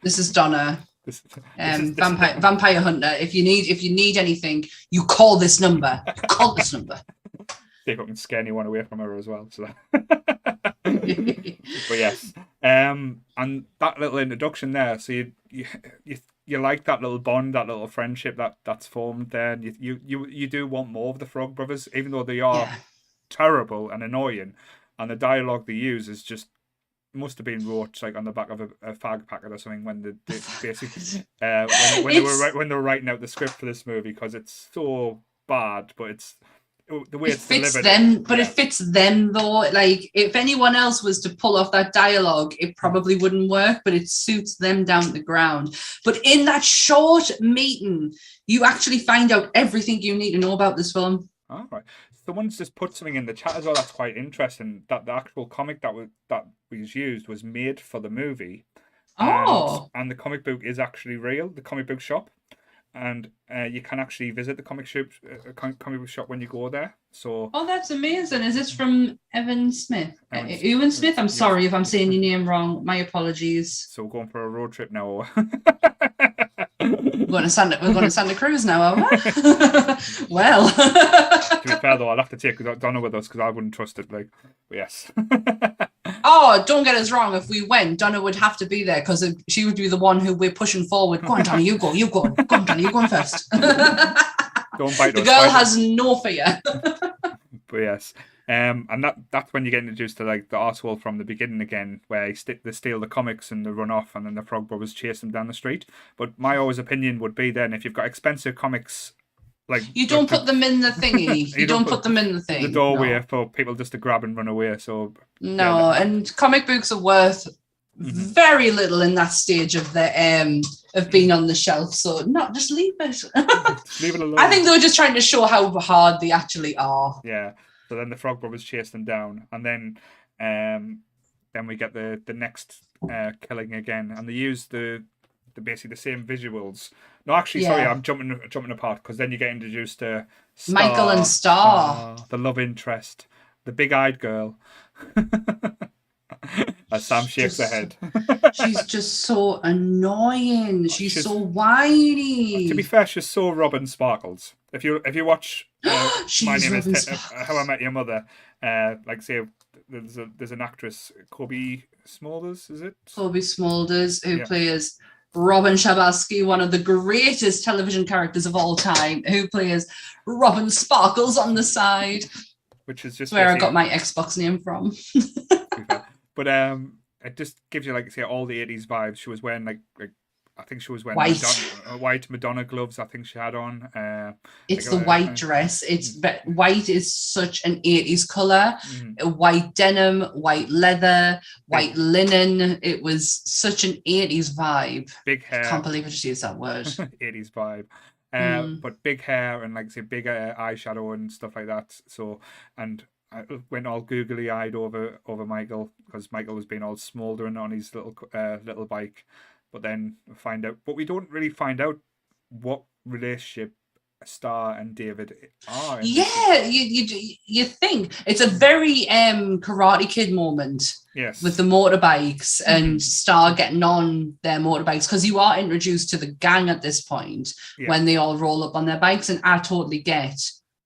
"This is Donna, vampire hunter. If you need anything, you call this number. Call this number." See if I can scare anyone away from her as well. So, but yes, and that little introduction there. So you like that little bond, that little friendship that's formed there. And you do want more of the Frog Brothers, even though they are terrible and annoying, and the dialogue they use is just must have been wrote like on the back of a fag packet or something when they basically when they were writing out the script for this movie, because it's so bad, but it's the way it's fits delivered. Them, but it fits them though. Like if anyone else was to pull off that dialogue, it probably wouldn't work, but it suits them down to the ground. But in that short meeting, you actually find out everything you need to know about this film. All right. Someone's just put something in the chat as well. That's quite interesting. That the actual comic that was used was made for the movie. And the comic book is actually real. The comic book shop. And you can actually visit the comic book shop when you go there. So that's amazing. Is this from Ewan Smith? Ewan Smith? I'm sorry if I'm saying your name wrong. My apologies. So we're going for a road trip now. We're going to Santa Cruz now, are we? Well. To be fair though, I'll have to take Donna with us because I wouldn't trust it. But yes. Oh, don't get us wrong. If we went, Donna would have to be there because she would be the one who we're pushing forward. Go on, Donna, you go. Go on, Donna, you going first. Don't bite us. The girl has no fear. But yes. And that's when you get introduced to like the arsehole from the beginning again, where they steal the comics and they run off, and then the Frog Brothers chase them down the street. But my always opinion would be then, if you've got expensive comics, like you don't put them in the thingy. You don't put them in the thing. The doorway for people just to grab and run away. So and comic books are worth very little in that stage of the of being on the shelf. So just leave it. Leave it alone. I think they were just trying to show how hard they actually are. Yeah. So then the Frog Brothers chase them down, and then we get the next killing again, and they use the basically the same visuals. No, actually, sorry, I'm jumping apart, because then you get introduced to Star, Michael and Star, the love interest, the big-eyed girl. As Sam shakes her head. She's just so annoying. She's so whiny. To be fair, she's so Robin Sparkles. If you watch My Name is How I Met Your Mother, like say there's an actress, Kobe Smulders, is it? Kobe Smulders, who plays Robin Schabalski, one of the greatest television characters of all time, who plays Robin Sparkles on the side. Which is just where I got my Xbox name from. But it just gives you like say all the 80s vibes. She was wearing like I think she was wearing White. white Madonna gloves. I think she had on. It's like the white dress. White is such an 80s color. White denim, white leather, white linen. It was such an 80s vibe. Big hair. I can't believe I just used that word. 80s vibe. But big hair and like say big eyeshadow and stuff like that. So and I went all googly eyed over Michael because Michael was being all smouldering on his little bike. But then we don't really find out what relationship Star and David are. Yeah, you think it's a very Karate Kid moment. Yes, with the motorbikes and Star getting on their motorbikes, because you are introduced to the gang at this point when they all roll up on their bikes, and I totally get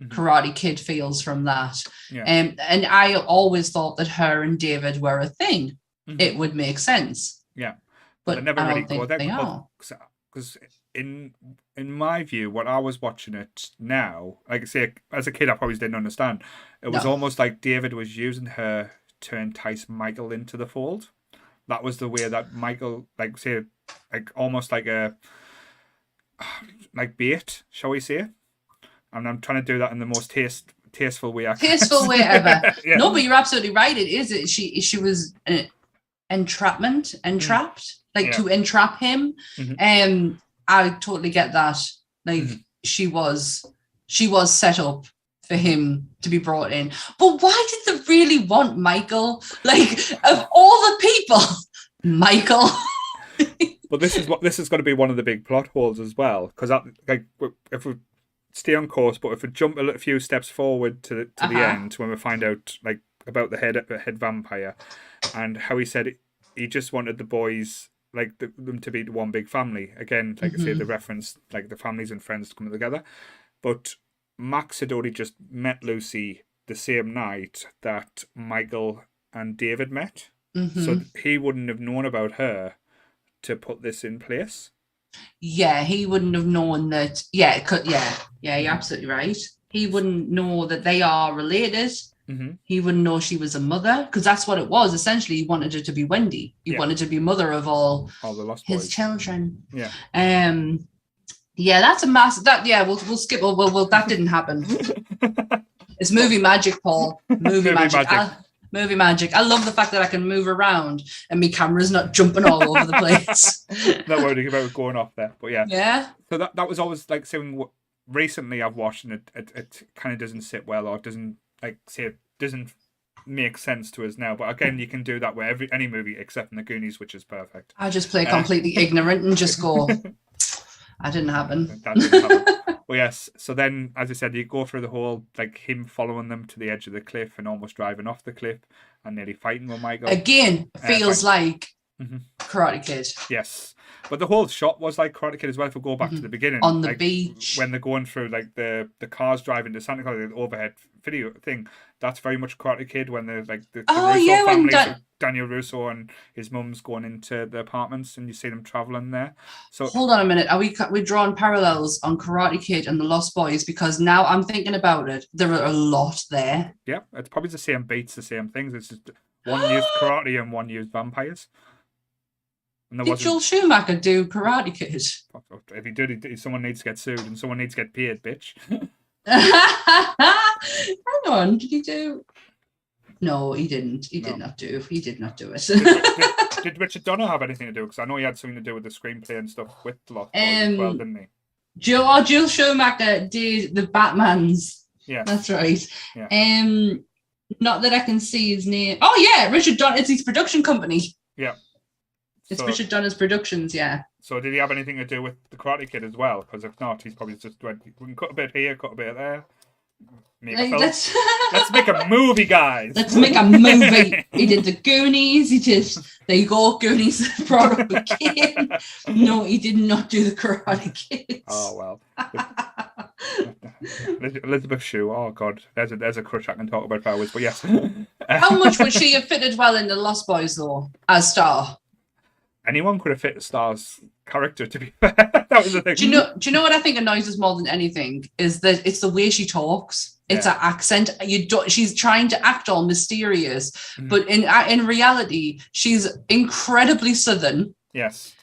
Karate Kid feels from that. Yeah. And I always thought that her and David were a thing. It would make sense. Yeah. But I never I really don't think go there they are. because in my view, what I was watching it now, like I say, as a kid, I probably didn't understand. It was almost like David was using her to entice Michael into the fold. That was the way that Michael, like say, like almost like a like bait, shall we say? And I'm trying to do that in the most tasteful way I can. Tasteful way ever. Yeah. No, but you're absolutely right. It is. She was entrapped, to entrap him. I totally get that. Like she was set up for him to be brought in. But why did they really want Michael? Like, of all the people, Michael. But this is going to be one of the big plot holes as well, because like if we stay on course, but if we jump a few steps forward to the end when we find out like about the head vampire and how he said he just wanted the boys, like them to be one big family. Again, like I say, the reference, like the families and friends coming together. But Max had already just met Lucy the same night that Michael and David met. So he wouldn't have known about her to put this in place. Yeah, he wouldn't have known that. Yeah, you're absolutely right. He wouldn't know that they are related. He wouldn't know she was a mother, because that's what it was. Essentially, he wanted her to be Wendy. He wanted to be mother of all the lost his boys. children. Yeah. Yeah, that's a massive. We'll skip. Well, that didn't happen. It's movie magic, Paul. Movie magic. Movie magic. I love the fact that I can move around and my camera's not jumping all over the place. Not worried about going off there, but yeah. Yeah. So that was always like something recently I've watched, and it kind of doesn't sit well, or doesn't doesn't make sense to us now. But again, you can do that with any movie except in The Goonies, which is perfect. I just play completely ignorant and just go, that didn't happen. That didn't happen. Well, yes. So then, as I said, you go through the whole, like him following them to the edge of the cliff and almost driving off the cliff and nearly fighting with Michael. Again, feels like Karate Kid. Yes. But the whole shot was like Karate Kid as well, if we go back to the beginning. On the like, beach. When they're going through like the cars driving to Santa Claus, the overhead video thing, that's very much Karate Kid when they're like the Russo family, so Daniel Russo and his mum's going into the apartments and you see them travelling there. So hold on a minute, are we drawing parallels on Karate Kid and the Lost Boys? Because now I'm thinking about it, there are a lot there. Yeah, it's probably the same beats, the same things. It's just one used karate and one used vampires. Did Joel Schumacher do Karate Kid? If he did, someone needs to get sued and someone needs to get paid, bitch. Hang on, did he do? No, he didn't. He did not do it. Did Richard Donner have anything to do? Because I know he had something to do with the screenplay and stuff with the Lost Boys as well, didn't he? Joel Schumacher did the Batmans. Yeah, that's right. Yeah. Not that I can see his name. Oh yeah, Richard Donner. It's his production company. Yeah. It's Richard Donner's Productions, yeah. So did he have anything to do with the Karate Kid as well? Because if not, he's probably just went, we can cut a bit here, cut a bit there. Let's make a movie, guys. Let's make a movie. He did the Goonies. He did, there you go, Goonies brought up again. No, he did not do the Karate Kid. Oh, well. Elizabeth Shue, oh God, there's a crush I can talk about for hours, but yes. How much would she have fitted well in the Lost Boys, though, as Star? Anyone could have fit Star's character, to be fair. That was the thing. Do you know what I think annoys us more than anything is that it's the way she talks. It's an accent. She's trying to act all mysterious, but in reality, she's incredibly Southern. Yes.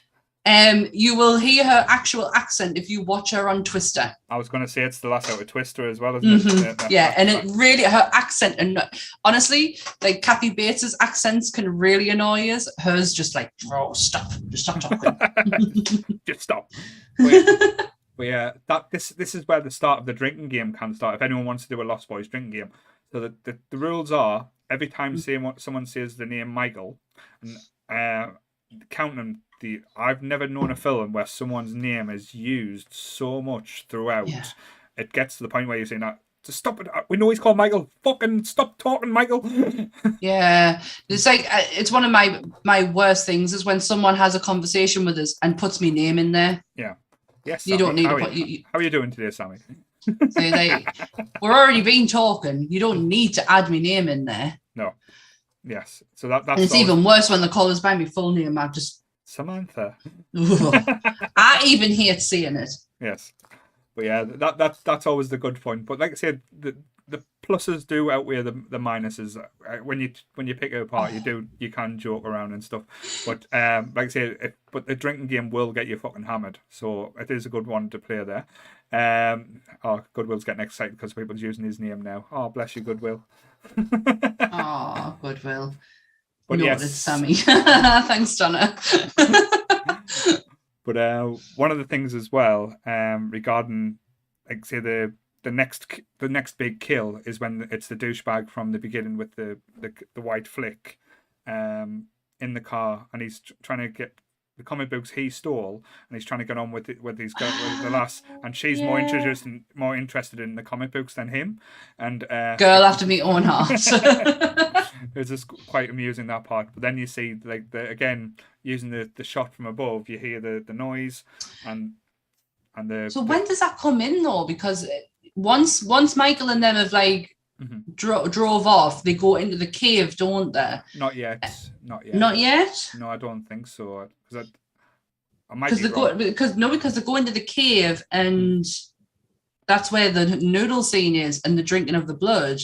You will hear her actual accent if you watch her on Twister. I was going to say it's the last out of Twister as well, isn't it? It really, her accent, and honestly, like Kathy Bates's accents can really annoy us. Hers just like, oh, just stop talking. Just stop. This is where the start of the drinking game can start. If anyone wants to do a Lost Boys drinking game, so the rules are every time someone says the name Michael, and counting. I've never known a film where someone's name is used so much throughout. Yeah. It gets to the point where you're saying that, just stop it. We know he's called Michael. Fucking stop talking, Michael. Yeah. It's like, it's one of my worst things is when someone has a conversation with us and puts me name in there. Yeah. Yes. Sammy. You don't need how to put... How are you doing today, Sammy? We're already been talking. You don't need to add my name in there. No. Yes. So that's... And it's even worse when the caller's by my full name. I just... Samantha. I even hate seeing it. Yes, but yeah, that's always the good point. But like I said, the pluses do outweigh the minuses. When you pick it apart, you can joke around and stuff. But like I said, but the drinking game will get you fucking hammered. So it is a good one to play there. Goodwill's getting excited because people's using his name now. Oh, bless you, Goodwill. Oh, Goodwill. But yes, it's Sammy. Thanks, Donna. But one of the things as well, regarding, like, say the next big kill is when it's the douchebag from the beginning with the white flick, in the car, and he's trying to get the comic books he stole, and he's trying to get on with his girl, with the lass, and she's more interested in the comic books than him. And girl after me own heart. It's just quite amusing, that part. But then you see, like, again, using the shot from above, you hear the noise and the. So when does that come in though? Because once Michael and them have like drove off, they go into the cave, don't they? Not yet. Not yet. No, I don't think so. Because they go into the cave, and that's where the noodle scene is, and the drinking of the blood.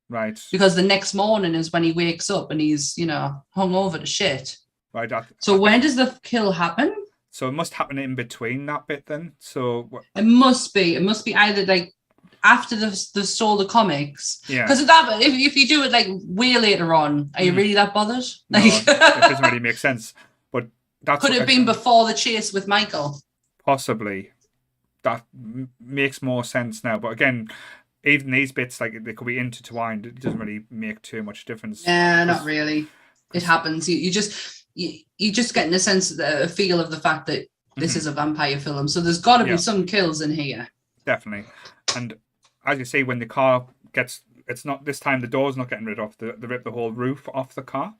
Right. Because the next morning is when he wakes up and he's, hung over to shit. Right. So when does the kill happen? So it must happen in between that bit then. So it must be either like after they've stole the comics. Yeah. Because if you do it like way later on, are you really that bothered? No, it doesn't really make sense. But that's could it have been before the chase with Michael? Possibly. That makes more sense now. But again, even these bits, like, they could be intertwined. It doesn't really make too much difference. Yeah, not really. It happens. You just getting a feel of the fact that this is a vampire film. So there's got to be some kills in here. Definitely. And as you see, when the car it's not this time, the door's not getting rid of. They rip the whole roof off the car,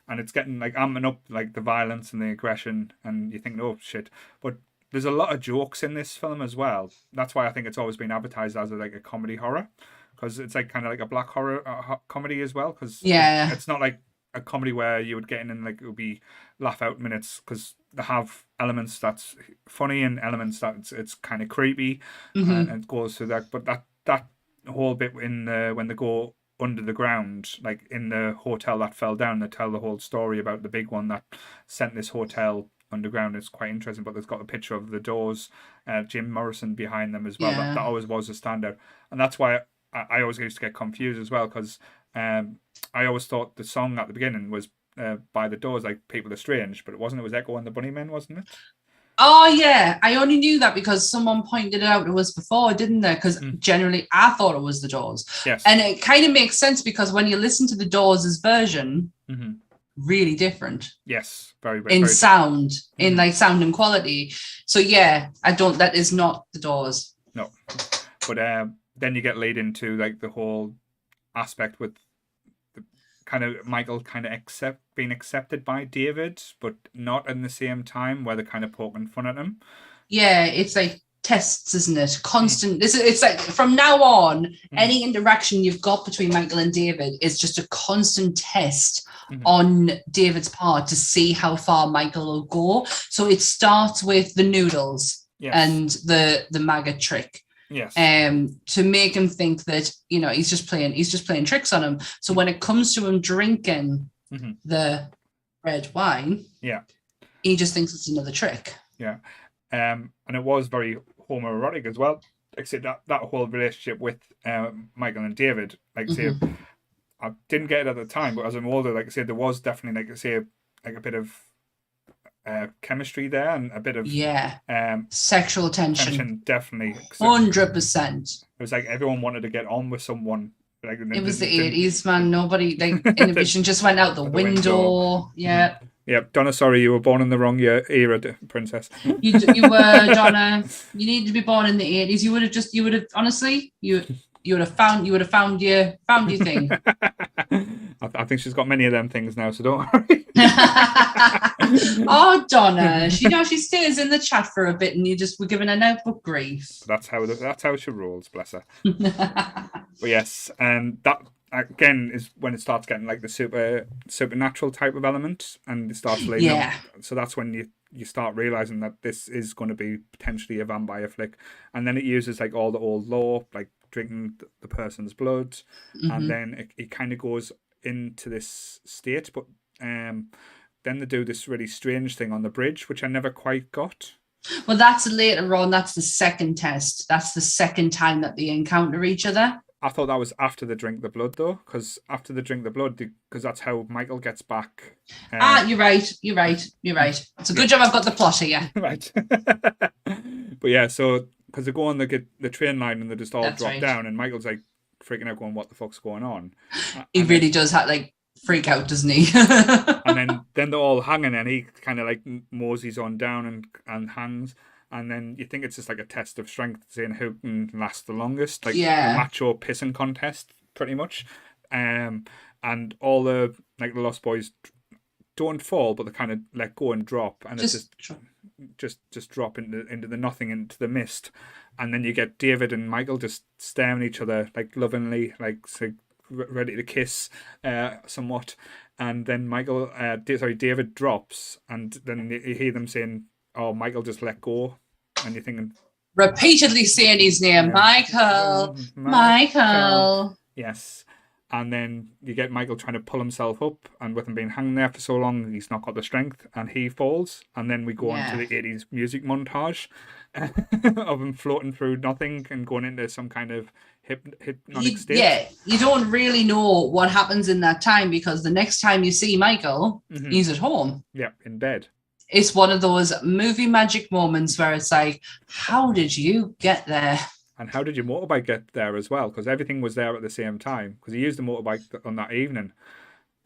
and it's getting like amping up like the violence and the aggression, and you think, oh shit. But there's a lot of jokes in this film as well. That's why I think it's always been advertised as a comedy horror, because it's like kind of like a black horror comedy as well. Because it's not like a comedy where you would get in and like it would be laugh out minutes, because they have elements that's funny and elements that it's kind of creepy, and it goes through that. But that whole bit when they go under the ground, like in the hotel that fell down, they tell the whole story about the big one that sent this hotel underground. It's quite interesting, but there's got a picture of the Doors, Jim Morrison behind them as well. That always was a standout, and that's why I always used to get confused as well, because I always thought the song at the beginning was by the Doors, like People Are Strange, but it wasn't. It was Echo and the Bunnymen, wasn't it? Oh yeah, I only knew that because someone pointed it out. It was before, didn't they? Because generally I thought it was the Doors. Yes, and it kind of makes sense because when you listen to the Doors' version. Really different. Yes, very sound, in like sound and quality. So yeah, that is not the Doors. No, but then you get laid into like the whole aspect with the kind of Michael kind of being accepted by David, but not in the same time, where they're kind of poking fun at him. Yeah, it's like tests, isn't it? Constant. It's like from now on, any interaction you've got between Michael and David is just a constant test on David's part to see how far Michael will go. So it starts with the noodles and the maggot trick. Yes. To make him think that, you know, he's just playing tricks on him. So when it comes to him drinking the red wine, he just thinks it's another trick. Yeah. And it was very homoerotic as well. Except that whole relationship with Michael and David, like say, I didn't get it at the time, but as I'm older, like I said, there was definitely like I say like a bit of chemistry there and a bit of sexual tension. Definitely 100%. It was like everyone wanted to get on with someone. Like it was the 80s, man. Nobody, like, inhibition just went out the window. Yeah. Yep, Donna, sorry, you were born in the wrong era, princess. You were, Donna. You needed to be born in the 80s. You would have honestly, you would have found your thing. I think she's got many of them things now, so don't worry. Oh, Donna, she stays in the chat for a bit, and we're giving her notebook grief. That's how she rolls, bless her. But yes, and that again is when it starts getting like the supernatural type of element, and it starts laying up. So that's when you start realizing that this is going to be potentially a vampire flick, and then it uses like all the old lore, like drinking the person's blood, and then it kind of goes into this state, but then they do this really strange thing on the bridge, which I never quite got. Well, that's later on. That's the second test. That's the second time that they encounter each other. I thought that was after they drink the blood, though, because after they drink the blood, because that's how Michael gets back. You're right. It's a good job I've got the plot here. Right. But yeah, so because they go on the train line and they just all drop down, and Michael's like freaking out, going, "What the fuck's going on?" He really does have like freak out, doesn't he? And then they're all hanging, and he kind of like moseys on down and hangs. And then you think it's just like a test of strength, saying who can last the longest, like a macho pissing contest, pretty much. And all the Lost Boys don't fall, but they kind of let go and drop, and it's just drop into the nothing, into the mist. And then you get David and Michael just staring at each other like lovingly, like ready to kiss, somewhat. And then David drops, and then you hear them saying, "Oh, Michael just let go," and you're thinking, repeatedly saying his name, Michael. Yes. And then you get Michael trying to pull himself up, and with him being hanging there for so long, he's not got the strength, and he falls. And then we go on to the 80s music montage of him floating through nothing and going into some kind of hypnotic state. Yeah, you don't really know what happens in that time, because the next time you see Michael, he's at home. Yeah, in bed. It's one of those movie magic moments where it's like, how did you get there? And how did your motorbike get there as well? Because everything was there at the same time. Because he used the motorbike on that evening.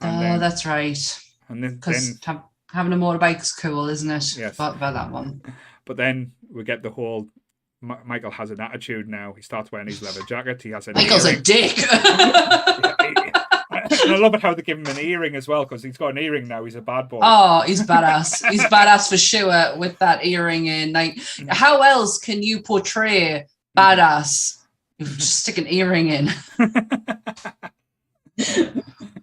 And that's right. And then having a motorbike's cool, isn't it? Yes. About that one. But then we get the whole Michael has an attitude now. He starts wearing his leather jacket. He has Michael's a dick. And I love it how they give him an earring as well, because he's got an earring now. He's a bad boy. Oh, he's badass. He's badass for sure with that earring in. Like, how else can you portray badass if you just stick an earring in?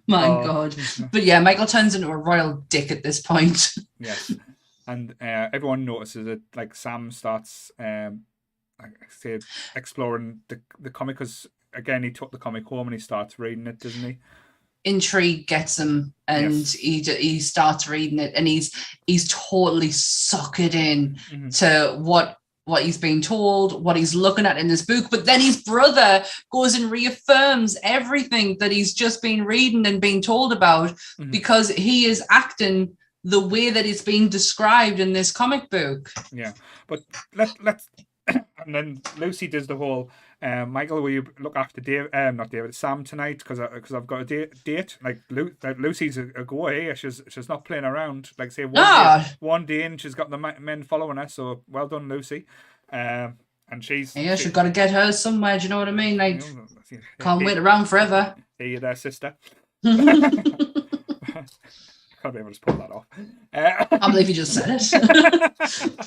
God. But yeah, Michael turns into a royal dick at this point. Yes. And everyone notices it. Like Sam starts exploring the comic, because again, he took the comic home and he starts reading it, doesn't he? Intrigue gets him, and he starts reading it, and he's totally suckered in to what he's being told, what he's looking at in this book. But then his brother goes and reaffirms everything that he's just been reading and being told about, because he is acting the way that it's being described in this comic book. Yeah, but let's and then Lucy does the whole Michael, will you look after Sam tonight, because I've got a date. Like Lucy's a go here. She's not playing around. Like say one day and she's got the men following her. So well done, Lucy. And she's got to get her somewhere. Do you know what I mean? Like, can't wait around forever. Hey you there, sister. Can't be able to pull that off. I believe you just said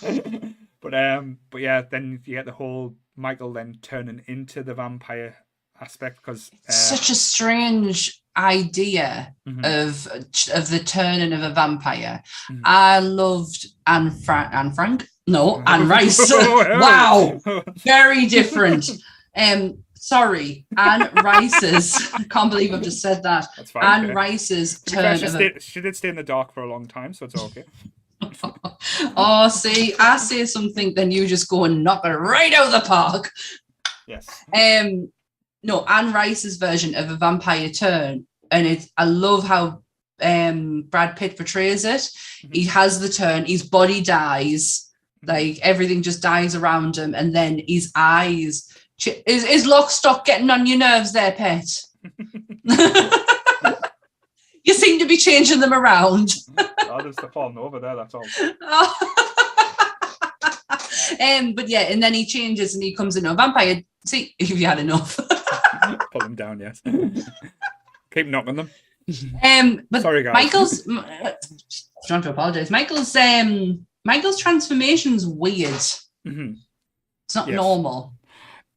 it. But yeah, then you get the whole Michael then turning into the vampire aspect because such a strange idea Mhm. of the turning of a vampire. Mhm. I loved Anne Frank. No, Anne Rice. Oh, Wow, very different. Sorry, Anne Rice's. I can't believe I've just said that. That's fine. Anne yeah. Rice's To be fair, turn of she did stay in the dark for a long time, so it's okay. Oh, see, I say something, then you just go and knock it right out of the park. Yes. No, Anne Rice's version of a vampire turn, and I love how Brad Pitt portrays it. Mhm. He has the turn, his body dies, like everything just dies around him, and then his eyes. Is Lockstock getting on your nerves there, Pet? You seem to be changing them around. Oh, there's the falling over there, that's all. But yeah, and then he changes and he comes into a vampire. See, if you had enough. Pull them down, yes. Keep knocking them. But Sorry, guys. Michael's trying to apologize. Michael's transformation's weird. Mhm. It's not Yes. normal.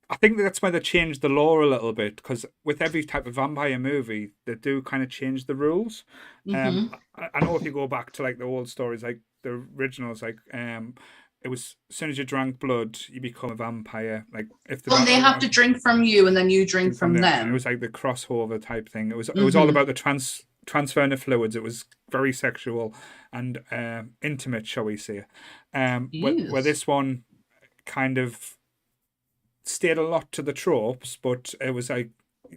I think that's why they changed the lore a little bit, because with every type of vampire movie, they do kind of change the rules. Mhm. I know if you go back to like the old stories, like the originals, like it was as soon as you drank blood, you become a vampire. Like if Well, they have to drink from you, and then you drink from It them. was like the crossover type thing. It was all about the transferring of fluids. It was very sexual and intimate, shall we say? Where Yes. this one kind of stayed a lot to the tropes, but it was like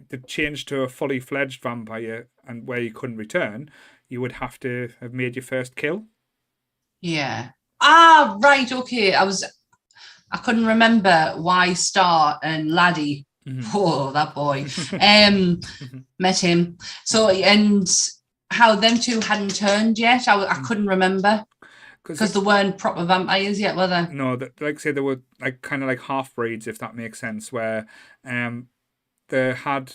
the change to a fully fledged vampire, and where you couldn't return, you would have to have made your first kill. Yeah. Ah, right. Okay. I couldn't remember why Star and Laddie. Mhm. Oh, that boy. Met him. So, and how them two hadn't turned yet. I couldn't remember because they weren't proper vampires yet, were they? No, like I say, they were like kind of like half breeds, if that makes sense, where they had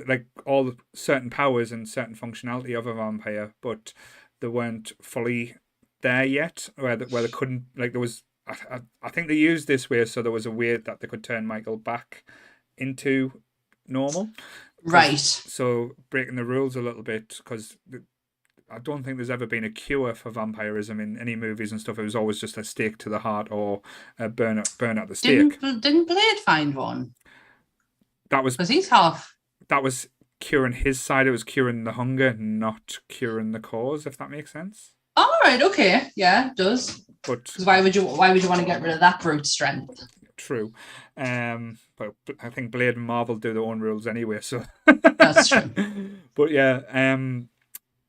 like all certain powers and certain functionality of a vampire, but they weren't fully there yet, where they couldn't, like there was. I think they used this way so there was a way that they could turn Michael back into normal. Right. So breaking the rules a little bit, because I don't think there's ever been a cure for vampirism in any movies and stuff. It was always just a stake to the heart or a burn at the stake. Didn't Blade find one? That was Because he's half. that was curing his side. It was curing the hunger, not curing the cause. If that makes sense. All right. Okay. Yeah, it does. But Because why would you want to get rid of that brute strength? true. But I think Blade and Marvel do their own rules anyway. So That's true. But yeah. And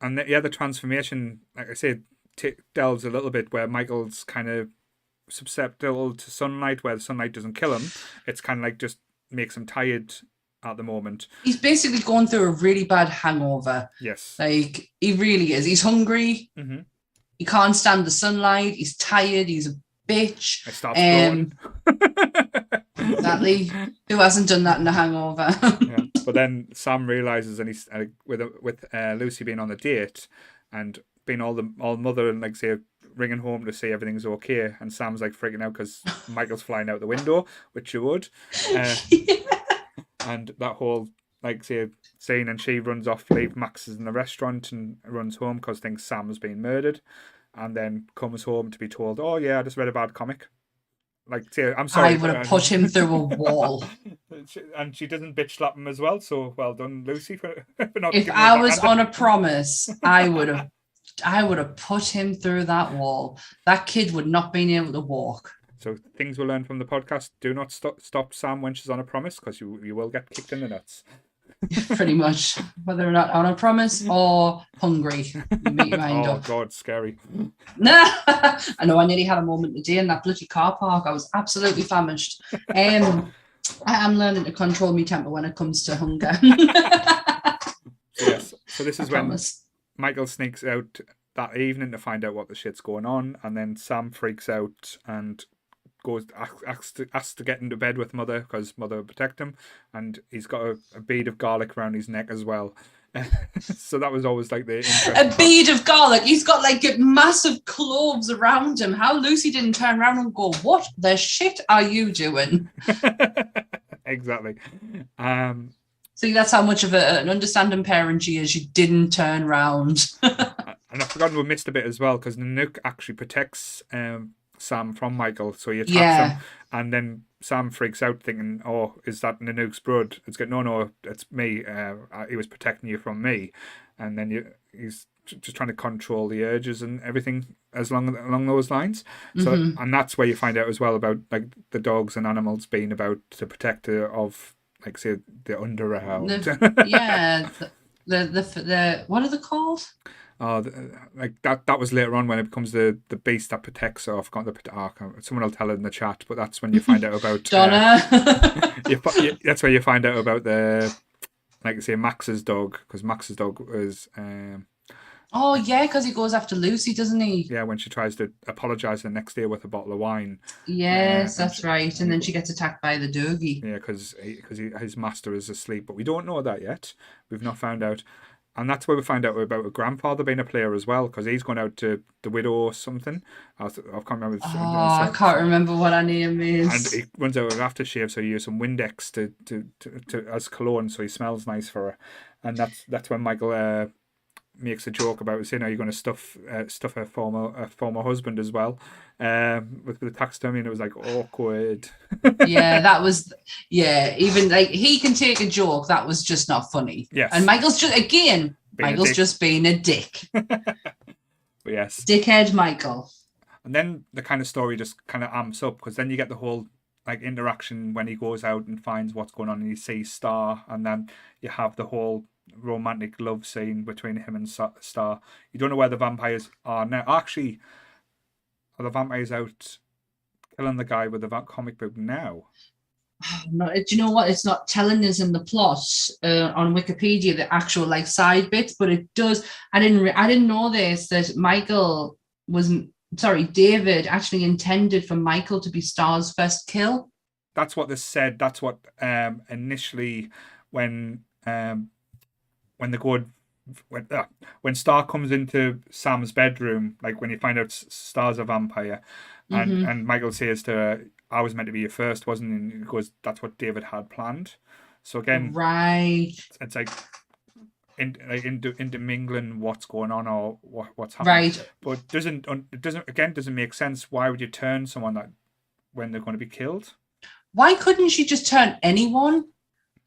the transformation, like I said, delves a little bit where Michael's kind of susceptible to sunlight, where the sunlight doesn't kill him. It's kind of like just makes him tired at the moment. He's basically going through a really bad hangover. Yes. Like, he really is. He's hungry. Mm-hmm. He can't stand the sunlight. He's tired. He's a bitch. It starts growing. Exactly. Who hasn't done that in a hangover? Yeah. But then Sam realizes, and he's with Lucy being on the date and being all mother and like say ringing home to say everything's okay, and Sam's like freaking out because Michael's flying out the window, which you would, and that whole like say scene, and she runs off, leave Max in the restaurant and runs home because thinks Sam's been murdered, and then comes home to be told, "Oh yeah, I just read a bad comic." Like, say, I'm sorry. I would have put him through a wall. And she doesn't bitch slap him as well. So well done, Lucy, for not. If I was on a promise, I would have put him through that wall. That kid would not been able to walk. So things we learn from the podcast: do not stop Sam when she's on a promise, because you will get kicked in the nuts. Pretty much, whether or not on a promise or hungry, you make your mind Oh up. God, scary. Nah, I know. I nearly had a moment today in that bloody car park. I was absolutely famished. I am learning to control my temper when it comes to hunger. Yes. So this is I when promise. Michael sneaks out that evening to find out what the shit's going on, and then Sam freaks out and asks to get into bed with Mother because Mother will protect him, and he's got a bead of garlic around his neck as well. So that was always like the A bead of garlic. He's got like massive cloves around him. How Lucy didn't turn around and go, "What the shit are you doing?" Exactly. See, that's how much of an understanding parent she is. She didn't turn round. And I've forgotten we missed a bit as well because Nanook actually protects Sam from Michael, so he attacks Yeah. him, and then Sam freaks out, thinking, "Oh, is that Nanook's blood?" It's got no, it's me. He was protecting you from me, and then he's just trying to control the urges and everything along those lines. So, and that's where you find out as well about like the dogs and animals being about the protector of, like, say, the underworld. The what are they called? Oh, like that was later on when it becomes the beast that protects her. I forgot someone will tell it in the chat, but that's when you find out about Donna. That's where you find out about the, like I say, Max's dog, because Max's dog was oh yeah, because he goes after Lucy, doesn't he? Yeah, when she tries to apologise the next day with a bottle of wine. Yes, that's right. And then she gets attacked by the doggy. Yeah, because his master is asleep, but we don't know that yet. We've not found out. And that's where we find out about a grandfather being a player as well, because he's gone out to the widow or something. I can't remember. I can't remember what her name is. And he runs out with aftershave, so he uses some Windex to as cologne, so he smells nice for her. And that's when Michael makes a joke about saying, "Are you going to stuff her former husband as well?" With the taxidermy, and it was like awkward. Yeah, that was even like he can take a joke. That was just not funny. Yes, and Michael's just being a dick. But yes, dickhead Michael. And then the kind of story just kind of amps up, because then you get the whole like interaction when he goes out and finds what's going on and he sees Star, and then you have the whole romantic love scene between him and Star. You don't know where the vampires are now. Actually, are the vampires out killing the guy with the comic book now? No, do you know what? It's not telling us in the plot on Wikipedia the actual like side bits, but it does. I didn't know this, that David actually intended for Michael to be Star's first kill. That's what this said. That's what initially when Star comes into Sam's bedroom, like when you find out Star's a vampire, and Michael says to her, "I was meant to be your first, wasn't it?" And he goes, "That's what David had planned." So again, right, it's like intermingling what's going on or what's happening. Right, but it doesn't make sense. Why would you turn someone that when they're going to be killed? Why couldn't she just turn anyone?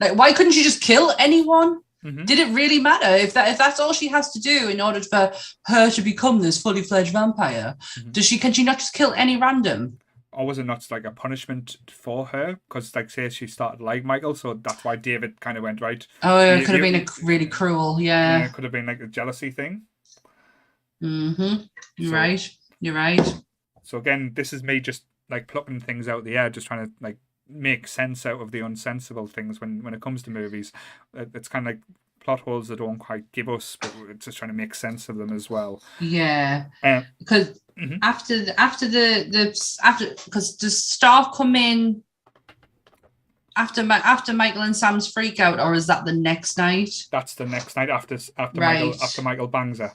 Like, why couldn't she just kill anyone? Mm-hmm. Did it really matter if that's all she has to do in order for her to become this fully fledged vampire? Mm-hmm. Can she not just kill any random? Or was it not like a punishment for her? Because, like, say she started like Michael, so that's why David kind of went right. Oh, it could have been really cruel, yeah. It could have been like a jealousy thing. Mm-hmm. You're right. So again, this is me just like plucking things out of the air, just trying to like make sense out of the unsensible things when it comes to movies. It's kind of like plot holes that don't quite give us, but we're just trying to make sense of them as well. Yeah, because after because does Star come in after Michael and Sam's freak out, or is that the next night? That's the next night after right. Michael bangs her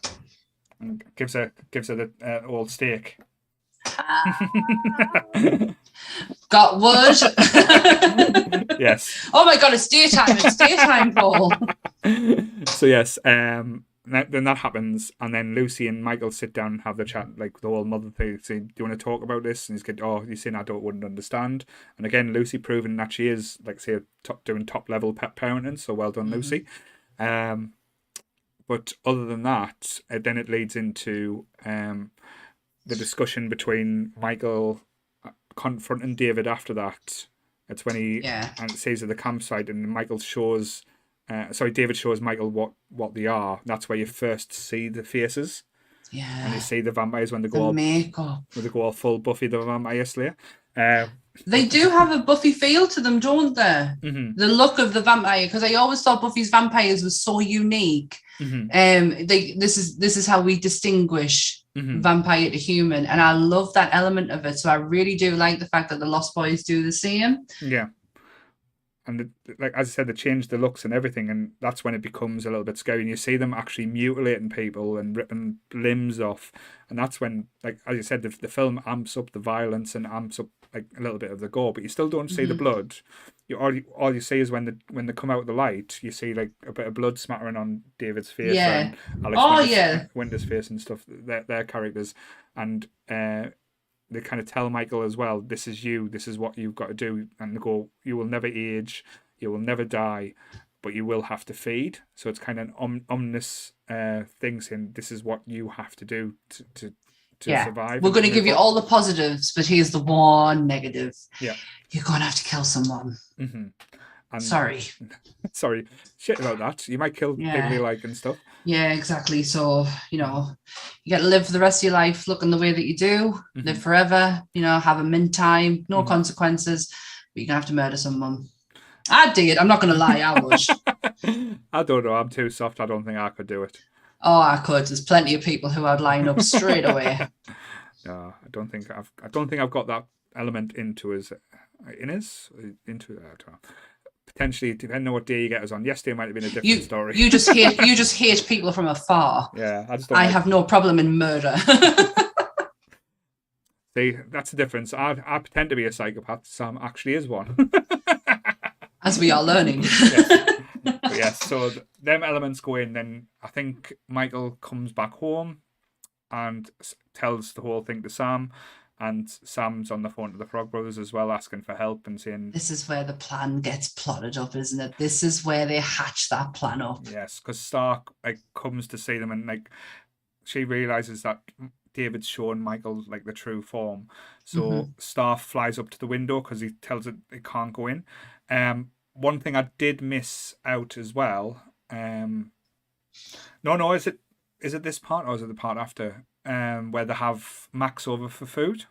and gives her the old steak. Got wood. Yes. Oh my god, it's daytime, Paul. So yes, then that happens, and then Lucy and Michael sit down and have the chat, like the whole mother thing. Say, "Do you want to talk about this?" And he's like, "Oh, you saying I wouldn't understand?" And again, Lucy proving that she is, like, say, doing top level pet parenting. So well done, Lucy. But other than that, then it leads into the discussion between Michael confronting David after that. It's when he and stays at the campsite, and David shows Michael what they are. That's where you first see the faces. Yeah. And you see the vampires when they go all full Buffy the Vampire Slayer. They do have a Buffy feel to them, don't they? Mm-hmm. The look of the vampire, because I always thought Buffy's vampires was so unique. Mm-hmm. This is how we distinguish vampire to human, and I love that element of it. So I really do like the fact that the Lost Boys do the same. Yeah. and like as I said, they change the looks and everything, and that's when it becomes a little bit scary. And you see them actually mutilating people and ripping limbs off, and that's when, like as you said, the film amps up the violence and amps up like a little bit of the gore, but you still don't see the blood. You all you see is when they come out of the light, you see like a bit of blood smattering on David's face and Alex Winter's face and stuff. Their characters, and they kind of tell Michael as well, this is you, this is what you've got to do. And they go, you will never age, you will never die, but you will have to feed. So it's kind of an ominous thing saying, this is what you have to do to survive. We're going to give you all the positives, but here's the one negative. Yeah. You're going to have to kill someone. Mm-hmm. And, sorry. Shit about that. You might kill people you like and stuff. Yeah, exactly. So, you got to live for the rest of your life looking the way that you do, live forever, have a mint time, no consequences, but you're going to have to murder someone. I'd dig it. I'm not going to lie, I would. I don't know. I'm too soft. I don't think I could do it. Oh, I could. There's plenty of people who I'd line up straight away. No, I don't think I've got that element into us. Potentially, depending on what day you get us on. Yesterday might have been a different story. You just hate people from afar. Yeah, I have no problem in murder. See, that's the difference. I pretend to be a psychopath. Sam actually is one. As we are learning. Yes, so them elements go in. Then I think Michael comes back home and tells the whole thing to Sam. And Sam's on the phone to the Frog Brothers as well, asking for help and saying... This is where the plan gets plotted up, isn't it? This is where they hatch that plan up. Yes, because Stark comes to see them and she realises that David's shown Michael the true form. So Stark flies up to the window because he tells it can't go in. One thing I did miss out as well... No, is it this part or is it the part after... where they have Max over for food?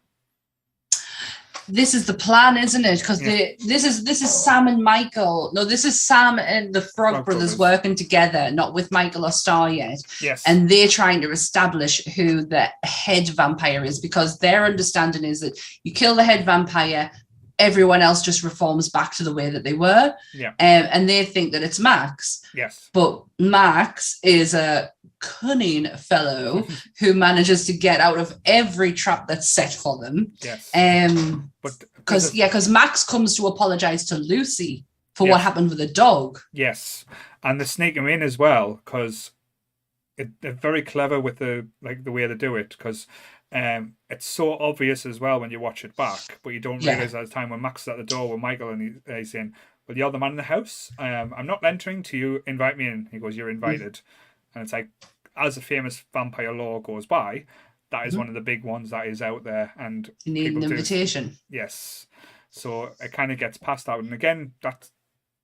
This is the plan, isn't it? Because this is Sam and Michael. No, this is Sam and the Frog Brothers working together, not with Michael or Star yet. Yes. And they're trying to establish who the head vampire is, because their understanding is that you kill the head vampire, everyone else just reforms back to the way that they were. Yeah. And they think that it's Max. Yes. But Max is a cunning fellow who manages to get out of every trap that's set for them. Yes. Because Max comes to apologize to Lucy for what happened with the dog. Yes. And they sneak him in as well, because they're very clever with the way they do it, because it's so obvious as well when you watch it back, but you don't realize at the time when Max is at the door with Michael and he's saying, well, you're the man in the house. I'm not entering till you invite me in. He goes, you're invited. And it's like, as a famous vampire law goes by, that is one of the big ones that is out there. And you need an invitation. Yes. So it kind of gets passed out. And again, that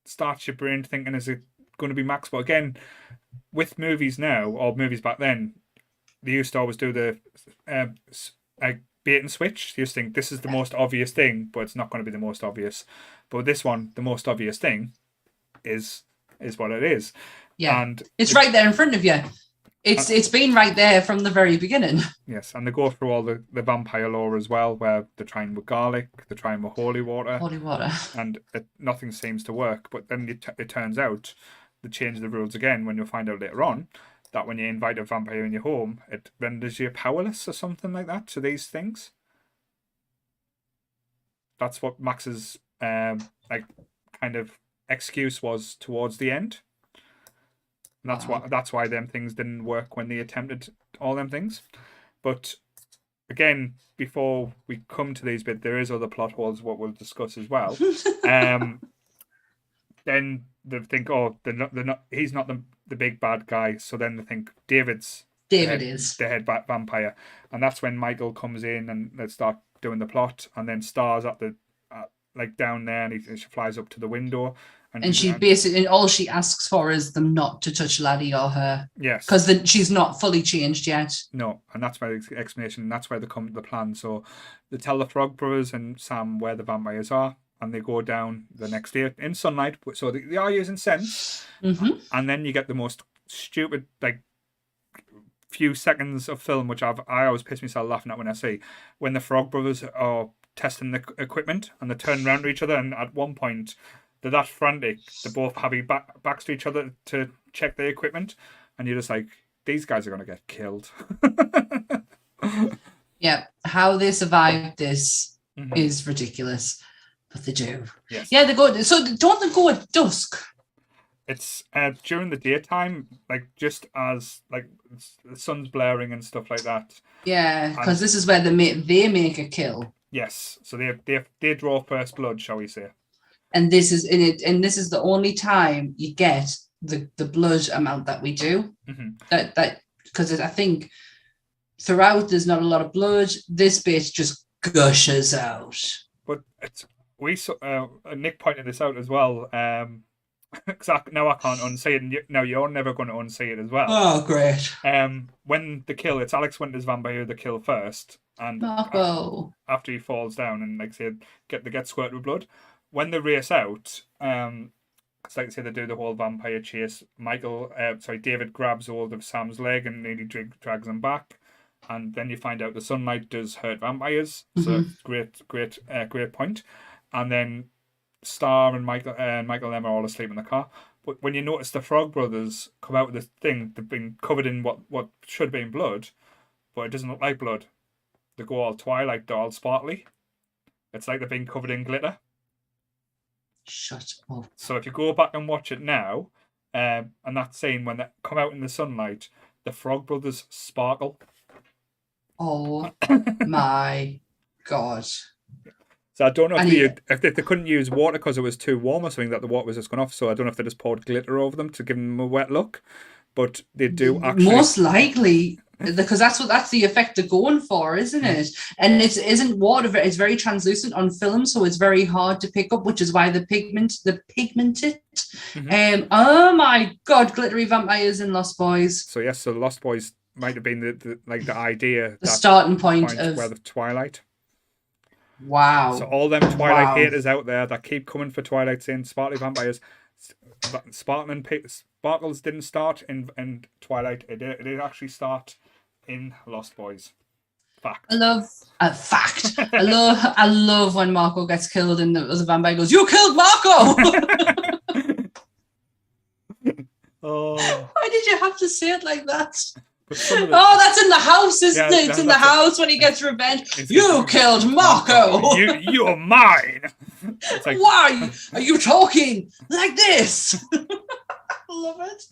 starts your brain thinking, is it going to be Max? But again, with movies now, or movies back then, they used to always do the bait and switch. You used to think this is the most obvious thing, but it's not going to be the most obvious. But this one, the most obvious thing is what it is. Yeah, and it's right there in front of you. It's been right there from the very beginning. Yes, and they go through all the vampire lore as well, where they're trying with garlic, they're trying with holy water. And nothing seems to work. But then it turns out they change the rules again when you'll find out later on that when you invite a vampire in your home, it renders you powerless or something like that to these things. That's what Max's kind of excuse was towards the end. And that's why them things didn't work when they attempted all them things. But again, before we come to these bits, there is other plot holes what we'll discuss as well. Then they think, oh, they're not. He's not the big bad guy. So then they think David is the head vampire, and that's when Michael comes in and they start doing the plot, and then Star's at the down there, and she flies up to the window. And she basically, all she asks for is them not to touch Laddie or her. Yes. Because she's not fully changed yet. No, and that's why the explanation, and that's why they come to the plan. So they tell the Frog Brothers and Sam where the vampires are, and they go down the next day in sunlight. So they are using sense. Mm-hmm. And then you get the most stupid, few seconds of film, which I always piss myself laughing at when I see, when the Frog Brothers are testing the equipment, and they turn around to each other, and at one point, they're that frantic. They both have backs to each other to check their equipment, and you're just like, these guys are gonna get killed. Yeah, how they survived this is ridiculous, but they do. Yes. Yeah, they go. So don't they go at dusk? It's during the daytime, like just as like the sun's blaring and stuff like that. Yeah, because this is where they make a kill. Yes, so they draw first blood, shall we say? And this is in it, and this is the only time you get the blood amount that we do. That because I think throughout there's not a lot of blood. This bit just gushes out. But Nick pointed this out as well. Now I can't unsee it, and now you're never going to unsee it as well. Oh, great! When the kill, it's Alex Winter's vampire the kill first, and Marco, after he falls down and like say they get squirted with blood. When they race out, it's like say they do the whole vampire chase. David grabs hold of Sam's leg and nearly drags him back, and then you find out the sunlight does hurt vampires. So great point. And then Star and Michael and Emma are all asleep in the car. But when you notice the Frog Brothers come out with this thing, they've been covered in what should be in blood, but it doesn't look like blood. They go all Twilight, they're all sparkly. It's like they've been covered in glitter. Shut up. So if you go back and watch it now, and that scene when they come out in the sunlight, the Frog Brothers sparkle. Oh my God. So I don't know if they couldn't use water because it was too warm or something, that the water was just gone off. So I don't know if they just poured glitter over them to give them a wet look. But they do actually. Most likely, because that's the effect they're going for, isn't it? And it isn't water. It's very translucent on film, so it's very hard to pick up, which is why the pigmented. Oh my God, glittery vampires in Lost Boys. So yes, so Lost Boys might have been the idea, the starting point of where the Twilight. Wow. So all them Twilight haters out there that keep coming for Twilight saying sparkly vampires, Sparkles didn't start in Twilight. It did actually start in Lost Boys. Fact. I love a fact. I love when Marco gets killed and the other vampire goes, "You killed Marco." Oh. Why did you have to say it like that? That's in the house, isn't it? It's in the house when he gets revenge. You killed Marco. You're mine. It's like, why are you talking like this? Love it.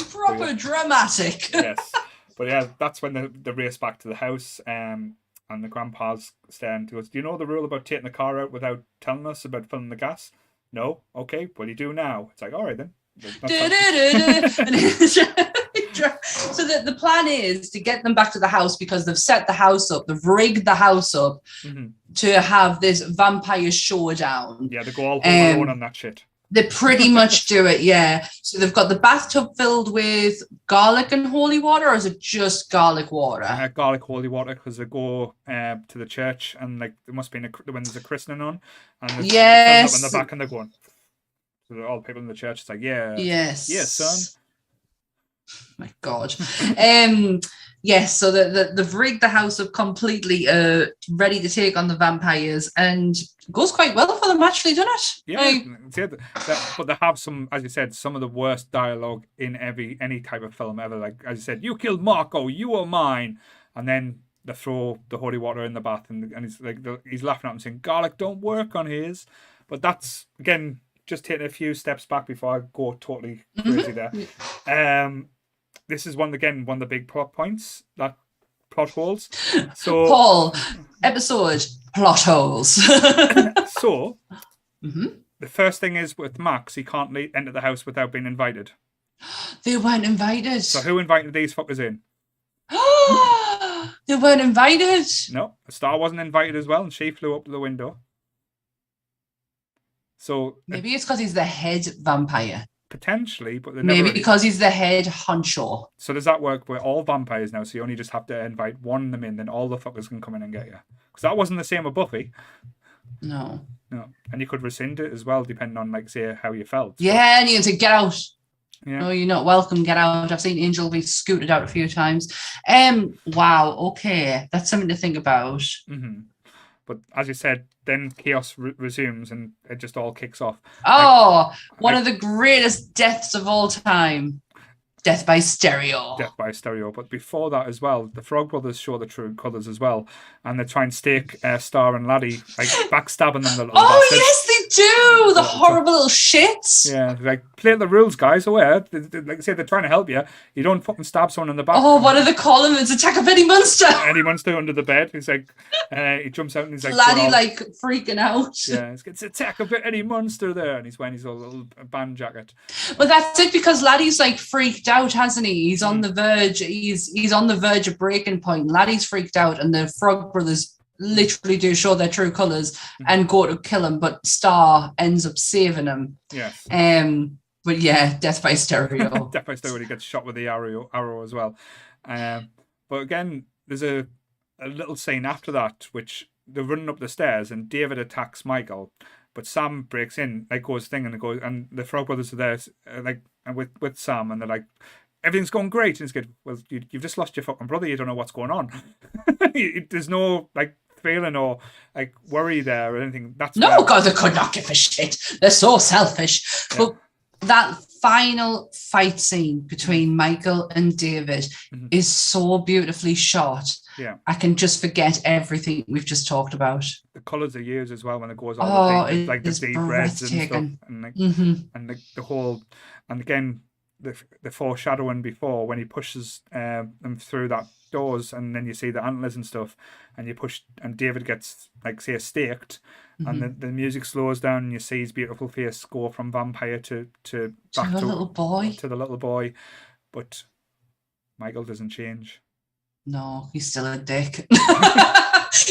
Proper dramatic. Yes. But yeah, that's when they race back to the house, and the grandpa's staring to us. Do you know the rule about taking the car out without telling us about filling the gas? No? Okay, what do you do now? It's like, all right then. So the plan is to get them back to the house because they've set the house up, they've rigged the house up to have this vampire showdown. Yeah, they go all Home Alone on that shit. They pretty much do it, yeah. So they've got the bathtub filled with garlic and holy water, or is it just garlic water? Garlic holy water, because they go to the church and like there must be when there's a christening on, and yes, up in the back and they're going. So all the people in the church, it's like, yeah, yes, son. My God. Yes, so they've rigged the house up completely, ready to take on the vampires, and it goes quite well for them, actually, doesn't it? Yeah, but they have some, as you said, some of the worst dialogue in any type of film ever. Like, as you said, you killed Marco, you are mine, and then they throw the holy water in the bath, and he's laughing at him, saying, "Garlic don't work on his." But that's again just taking a few steps back before I go totally crazy there. This is one of the big plot points, that plot holes. So Paul, episode plot holes. So the first thing is with Max, he can't enter the house without being invited. They weren't invited. So who invited these fuckers in? They weren't invited. No, Star wasn't invited as well, and she flew up to the window. So maybe it's because he's the head vampire. Potentially, but maybe because he's the head honcho. So does that work? We're all vampires now, so you only just have to invite one of them in, then all the fuckers can come in and get you. Because that wasn't the same with Buffy. No. And you could rescind it as well, depending on, like, say, how you felt. Yeah, and you can say, get out. Yeah. No, you're not welcome, get out. I've seen Angel be scooted out a few times. Wow, okay. That's something to think about. But as you said, then chaos resumes and it just all kicks off. Oh, one of the greatest deaths of all time. Death by stereo. Death by stereo. But before that as well, the Frog Brothers show the true colours as well. And they try and stake Star and Laddie, like backstabbing them. The little Oh, bastards. yes, they do. The horrible little shits. Yeah, like, play the rules, guys. Aware. Like I say, they're trying to help you. You don't fucking stab someone in the back. Oh, what do they call him? It's Attack of Eddie Munster. Eddie Munster under the bed. He's like, he jumps out and he's like, Laddie, like, freaking out. yeah, it's Attack of Eddie Munster there. And he's wearing his little band jacket. Well, that's it, because Laddie's like freaked out, hasn't he? He's on the verge. He's on the verge of breaking point. Laddie's freaked out, and the Frog Brothers literally do show their true colours and go to kill him, but Star ends up saving him. Yes. But yeah, death by stereo. Death by stereo. He gets shot with the arrow as well. But again, there's a little scene after that, which they're running up the stairs, and David attacks Michael, but Sam breaks in, like goes thing, and the Frog Brothers are there, like with Sam, and they're like, everything's going great. And it's good. Well, you've just lost your fucking brother. You don't know what's going on. There's no like feeling or like worry there or anything. That's God, they could not give a shit. They're so selfish. Yeah. But that final fight scene between Michael and David is so beautifully shot. Yeah, I can just forget everything we've just talked about. The colours are used as well when it goes all the like the deep reds and stuff, and like and the whole, and again the foreshadowing before when he pushes them through that doors, and then you see the antlers and stuff, and you push, and David gets like say staked, and the music slows down, and you see his beautiful face go from vampire to back to the little boy, but Michael doesn't change. No, he's still a dick.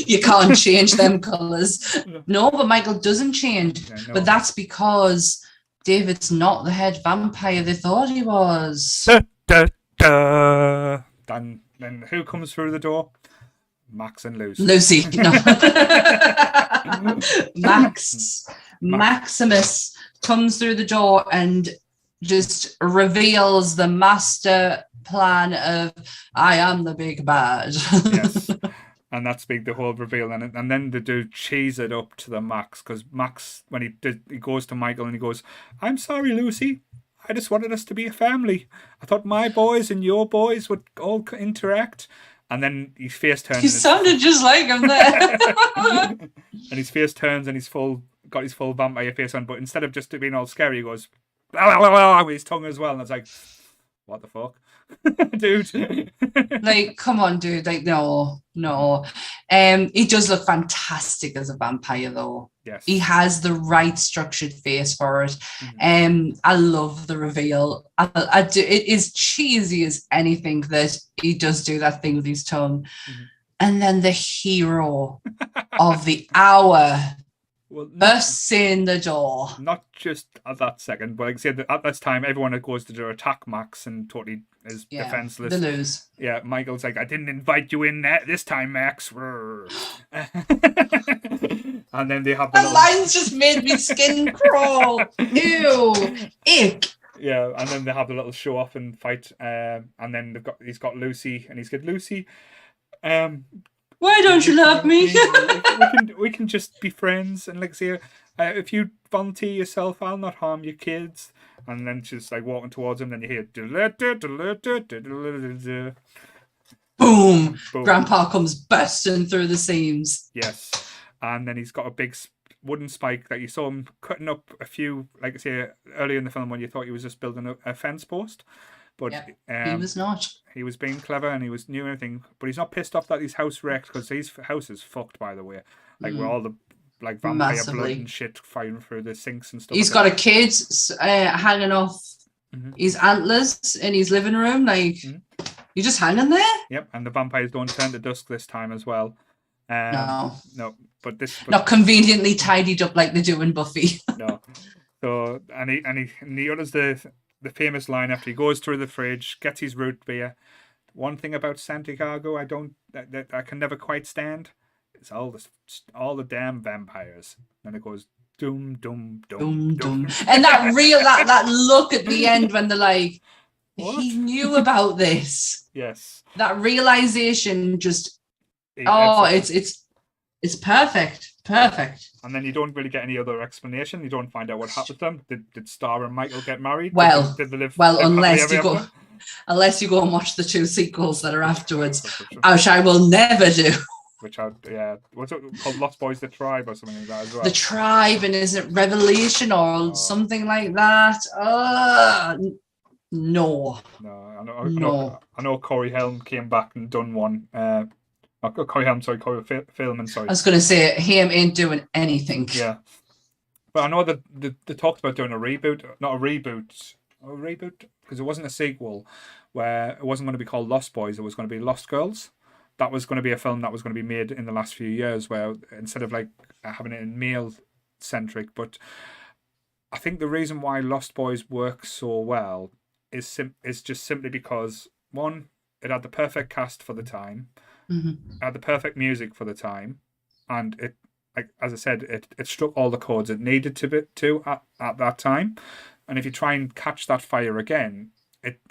You can't change them colours. No, but Michael doesn't change. Yeah, no. But that's because David's not the head vampire they thought he was. Then who comes through the door? Max and Lucy. Lucy. No. Maximus comes through the door and just reveals the master plan of I am the big bad. Yes. And that's big, the whole reveal, and then they do cheese it up to the max, because Max, when he goes to Michael and he goes, I'm sorry, Lucy, I just wanted us to be a family. I thought my boys and your boys would all interact. And then his face turns. You sounded just like him there. And his face turns and he's got his full vampire face on, but instead of just being all scary, he goes with his tongue as well, and it's like, what the fuck? Dude. Like, come on, dude. Like, no. He does look fantastic as a vampire, though. Yes. He has the right structured face for it. I love the reveal. I do. It is cheesy as anything that he does do that thing with his tongue. And then the hero of the hour bursts in the door. Not just at that second, but like I said, at this time, everyone that goes to do attack Max and totally is defenseless. They lose. Yeah, Michael's like, I didn't invite you in this time, Max. And then they have the lines just made me skin crawl. Ew, ick. Yeah, and then they have the little show off and fight, and then he's got Lucy, and he's got Lucy. Why don't you love me? we can just be friends, and like say, if you volunteer yourself, I'll not harm your kids. And then she's like walking towards him, then you hear boom. Grandpa comes bursting through the seams. Yes, and then he's got a big wooden spike that you saw him cutting up a few, like I say earlier in the film, when you thought he was just building a fence post. But he was not. He was being clever and he was knew anything. But he's not pissed off that his house wrecked, because his house is fucked, by the way. Like where all the like vampire blood and shit firing through the sinks and stuff. He's got a kid hanging off his antlers in his living room. Like you're just hanging there. Yep, and the vampires don't turn to dust this time as well. No, but not conveniently tidied up like they do in Buffy. No. So and he utters the famous line after he goes through the fridge, gets his root beer. One thing about Santiago that I can never quite stand is all the damn vampires. And it goes doom doom doom doom. And that look at the end when they're like, what? He knew about this. Yes. That realization just it's It's perfect. And then you don't really get any other explanation. You don't find out what happened to them. Did Star and Michael get married? Well, did they live unless happily you ever go, after? unless you go and watch the 2 sequels that are afterwards, which I will never do. Which what's it called? Lost Boys: The Tribe or something like that as well. The Tribe, and is it Revelation or something like that? No. I know Corey Helm came back and done one. Corey Feldman, sorry. I was going to say, him ain't doing anything. Yeah. But I know that they talked about doing a reboot, because it wasn't a sequel, where it wasn't going to be called Lost Boys, it was going to be Lost Girls. That was going to be a film that was going to be made in the last few years, where instead of like having it in male-centric, but I think the reason why Lost Boys works so well is just simply because, one, it had the perfect cast for the time, had the perfect music for the time, and it, like as I said, it struck all the chords it needed to at that time. And if you try and catch that fire again,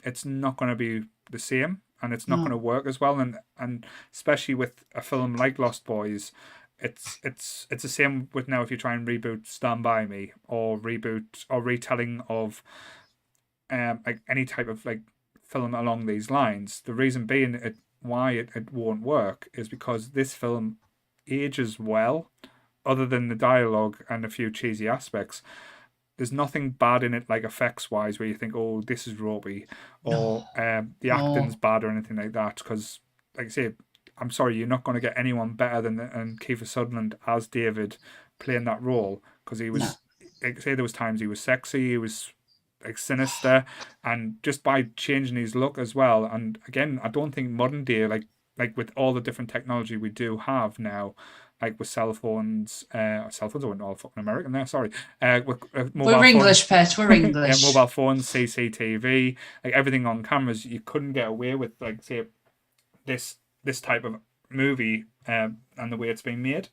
it's not going to be the same, and it's not going to work as well. And especially with a film like Lost Boys, it's the same with now if you try and reboot Stand By Me or reboot or retelling of like any type of like film along these lines. The reason being why it won't work is because this film ages well, other than the dialogue and a few cheesy aspects. There's nothing bad in it, like effects wise, where you think, oh, this is ropey, or the acting's bad or anything like that. Because, like I say, I'm sorry, you're not going to get anyone better than Kiefer Sutherland as David playing that role, because he was, like I say, there was times he was sexy, he was like sinister, and just by changing his look as well. And again, I don't think modern day, like with all the different technology we do have now, like with cell phones are all fucking American there, sorry. We're English, pet, we're English. Mobile phones, CCTV, like everything on cameras, you couldn't get away with, like, say, this type of movie and the way it's being made.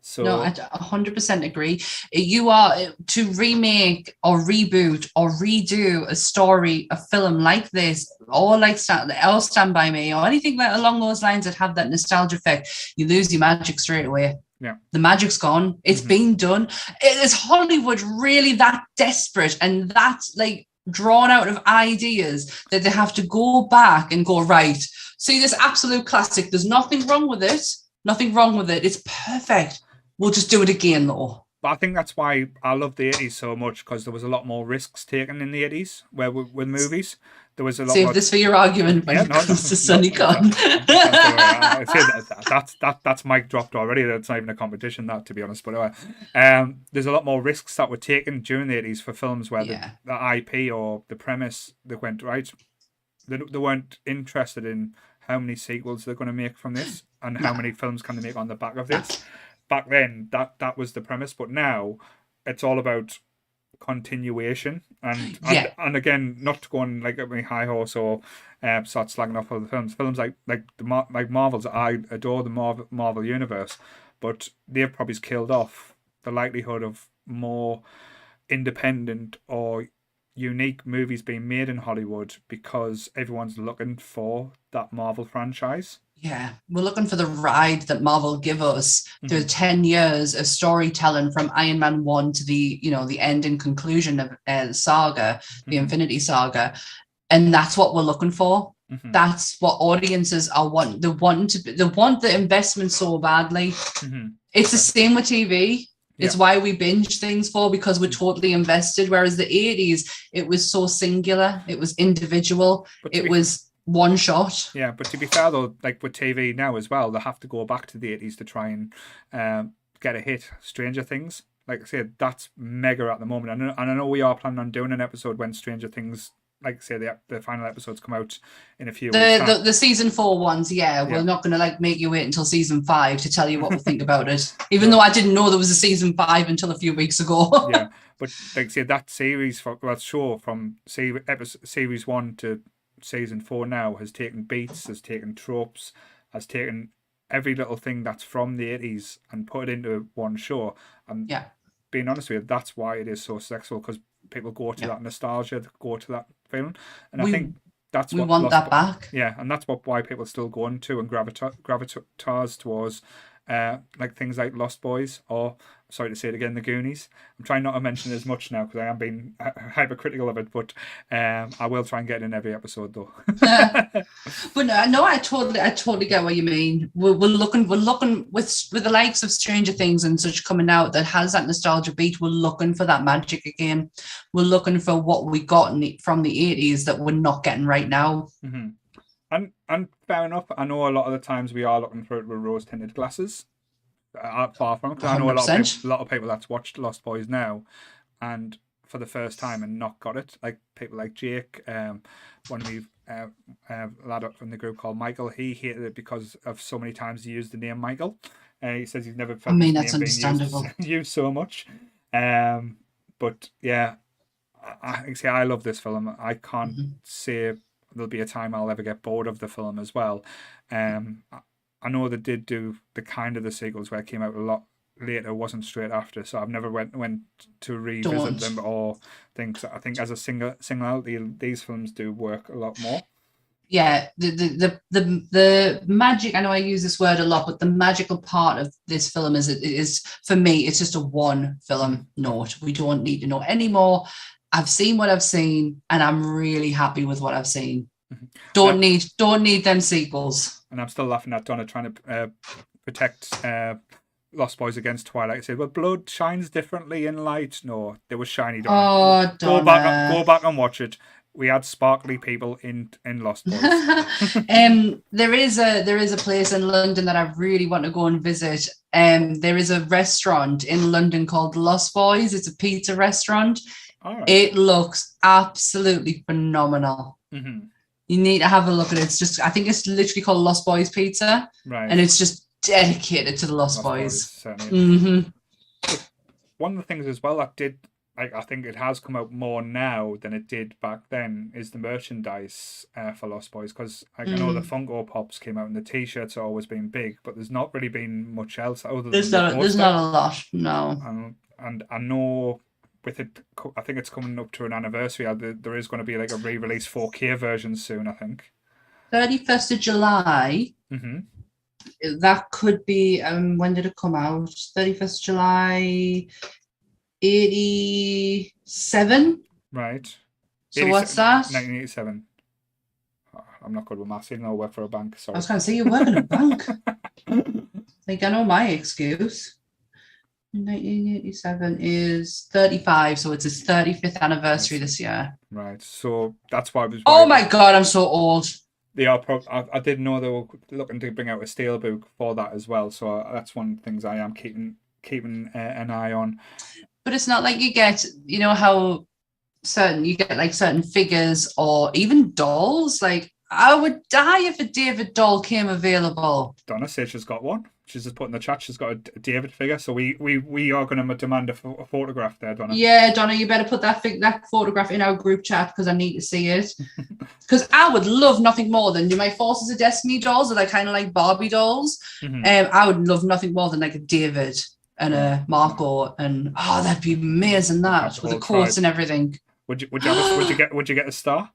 So no, I 100% agree. You are to remake or reboot or redo a film like this, or like Stand By Me, or anything like along those lines that have that nostalgia effect. You lose your magic straight away. Yeah, the magic's gone. It's been done. Is Hollywood really that desperate and that like drawn out of ideas that they have to go back and go, right, see this absolute classic? There's nothing wrong with it. Nothing wrong with it. It's perfect. We'll just do it again, though. But I think that's why I love the 80s so much, because there was a lot more risks taken in the 80s with movies. There was a lot. Save this for your argument when it comes to Sonny Con. That's mic dropped already. That's not even a competition, that, to be honest. But there's a lot more risks that were taken during the 80s for films where the IP or the premise, they went right. They weren't interested in how many sequels they're going to make from this and how many films can they make on the back of this. Back then, that was the premise, but now it's all about continuation and again, not to go on like a high horse or start slagging off other films like Marvel's. I adore the Marvel universe, but they've probably killed off the likelihood of more independent or unique movies being made in Hollywood, because everyone's looking for that Marvel franchise. Yeah, we're looking for the ride that Marvel give us through 10 years of storytelling from Iron Man 1 to the end and conclusion of the saga, the Infinity Saga. And that's what we're looking for. That's what audiences are wanting. They want the investment so badly. It's the same with TV. It's why we binge things because we're totally invested. Whereas the 80s, it was so singular. It was individual. It was one shot. Yeah, but to be fair though, like with TV now as well, they have to go back to the 80s to try and get a hit. Stranger Things, like I said, that's mega at the moment. And I know we are planning on doing an episode when Stranger Things, like I say, the final episodes come out in a few weeks. The season 4 ones, we're not going to make you wait until season 5 to tell you what we think about it. Even though I didn't know there was a season 5 until a few weeks ago. Yeah, but like I say, that series from series 1 to season 4 now has taken beats, has taken tropes, has taken every little thing that's from the 80s and put it into one show. And being honest with you, that's why it is so successful, because people go to that nostalgia, they go to that feeling, and I think that's what we want that back. Yeah, and that's why people still go into and gravitas towards like things like Lost Boys or, sorry to say it again, The Goonies. I'm trying not to mention it as much now because I am being hypercritical of it, but I will try and get it in every episode though. But no, I totally get what you mean. We're looking with the likes of Stranger Things and such coming out that has that nostalgia beat. We're looking for that magic again. We're looking for what we got from the 80s that we're not getting right now. Mm-hmm. And fair enough. I know a lot of the times we are looking for it with rose tinted glasses. Far from it. 'Cause I know a lot of people that's watched Lost Boys now, and for the first time and not got it. Like people like Jake, one we've lad up from the group called Michael. He hated it because of so many times he used the name Michael. He says he's never felt that's understandable. Used so much. But yeah, I love this film. I can't say there'll be a time I'll ever get bored of the film as well. I know they did do the sequels where it came out a lot later, wasn't straight after, so I've never went to revisit them or things. I think as a singularity, these films do work a lot more. Yeah, the magic, I know I use this word a lot, but the magical part of this film is for me, it's just a one film note. We don't need to know anymore. I've seen what I've seen, and I'm really happy with what I've seen. Don't need them sequels. And I'm still laughing at Donna trying to protect Lost Boys against Twilight. I said, well, blood shines differently in light. No, there was shiny. Donna. Go back and watch it. We had sparkly people in Lost Boys. There is a place in London that I really want to go and visit. There is a restaurant in London called Lost Boys. It's a pizza restaurant. Right. It looks absolutely phenomenal. Mm-hmm. You need to have a look at it. I think it's literally called Lost Boys Pizza. Right. And it's just dedicated to the Lost Boys. Mm-hmm. One of the things as well that did, I think it has come out more now than it did back then, is the merchandise for Lost Boys, because I know the Funko Pops came out and the T-shirts have always been big, but there's not really been much else other than there's not a lot, no. And I know with it, I think it's coming up to an anniversary. There is going to be like a re-release 4K version soon, I think. 31st of July. Mm-hmm. That could be, when did it come out? 31st July 87. Right. So what's that? 1987. I'm not good with maths. Even though I work for a bank. Sorry. I was going to say you work in a bank. Like, I know my excuse. 1987 is 35, so it's his 35th anniversary this year. Right. So that's why I was. Oh my God, I'm so old. They are. I didn't know they were looking to bring out a steelbook for that as well. So that's one of the things I am keeping an eye on. But it's not like you get, you know how you get like certain figures or even dolls. Like, I would die if a David doll came available. Donna says she's got one. She's just put in the chat. She's got a David figure. So we are going to demand a photograph there, Donna. Yeah, Donna, you better put that photograph in our group chat because I need to see it. Because I would love nothing more than my Forces of Destiny dolls are like kind of like Barbie dolls. Mm-hmm. I would love nothing more than like a David and a Marco, and that'd be amazing. That with the quotes and everything. Would you get a star?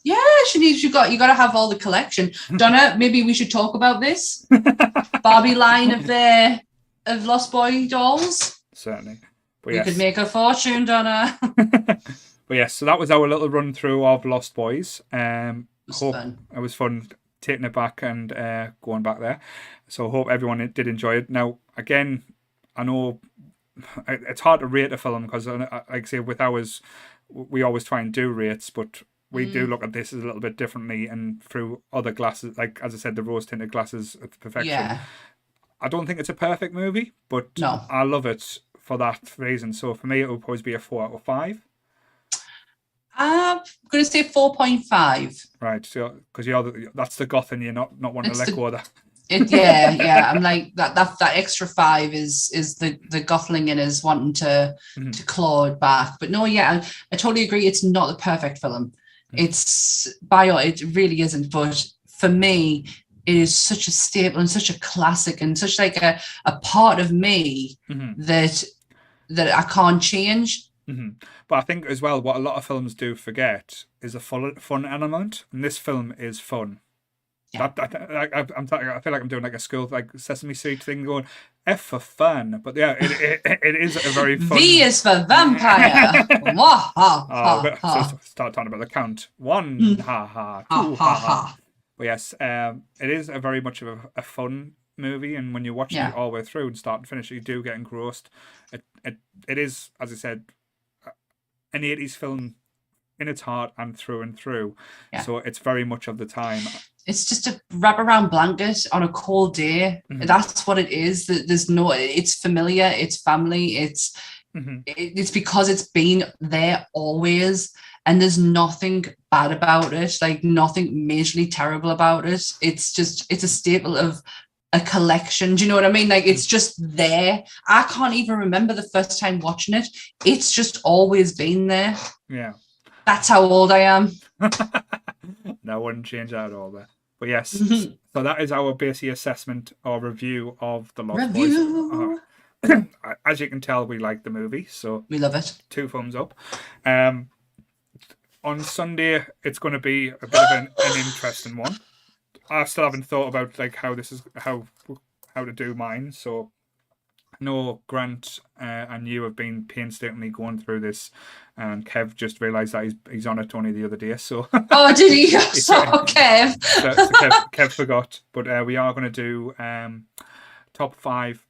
Yeah, you got to have all the collection. Donna, maybe we should talk about this Barbie line of Lost Boy dolls. Certainly. But we could make a fortune, Donna. But yes, so that was our little run through of Lost Boys. It was fun taking it back and going back there. So I hope everyone did enjoy it. Now, again, I know it's hard to rate a film because, like I say, with ours, we always try and do rates, but we do look at this a little bit differently and through other glasses, like, as I said, the rose-tinted glasses of perfection. Yeah. I don't think it's a perfect movie, but no. I love it for that reason. So for me, it would probably be a 4 out of 5. I'm going to say 4.5. Right, so because that's the goth and you're not wanting to let go of that. Yeah. I'm like that extra 5 is the Gothling in us wanting to claw it back. But no, yeah, I totally agree. It's not the perfect film. It really isn't. But for me, it is such a staple and such a classic and such like a part of me that I can't change. Mm-hmm. But I think as well, what a lot of films do forget is a fun element, and this film is fun. Yeah. I feel like I'm doing like a school like Sesame Street thing, going F for fun, but yeah, it is a very fun. V is for vampire. Wah, ha, ha, So ha. start talking about the count. 1, ha ha. 2, ha ha. But yes, it is a very much of a fun movie, and when you're watching it all the way through and start to finish, you do get engrossed. It is, as I said, an 80s film in its heart and through. Yeah. So it's very much of the time. It's just a wraparound blanket on a cold day. Mhm. That's what it is. There's no. It's familiar. It's family. It's it's because it's been there always, and there's nothing bad about it. Like nothing majorly terrible about it. It's a staple of a collection. Do you know what I mean? Like it's just there. I can't even remember the first time watching it. It's just always been there. Yeah. That's how old I am. No, I wouldn't change that at all there. But yes, so that is our basic assessment or review of The Lost Boys. As you can tell, we like the movie, so We love it. 2 thumbs up. On Sunday, it's going to be a bit of an interesting one. I still haven't thought about like how to do mine, so I know Grant and you have been painstakingly going through this, and Kev just realised that he's on it only the other day. So Oh, did he? So Kev. so Kev forgot, but we are going to do top 5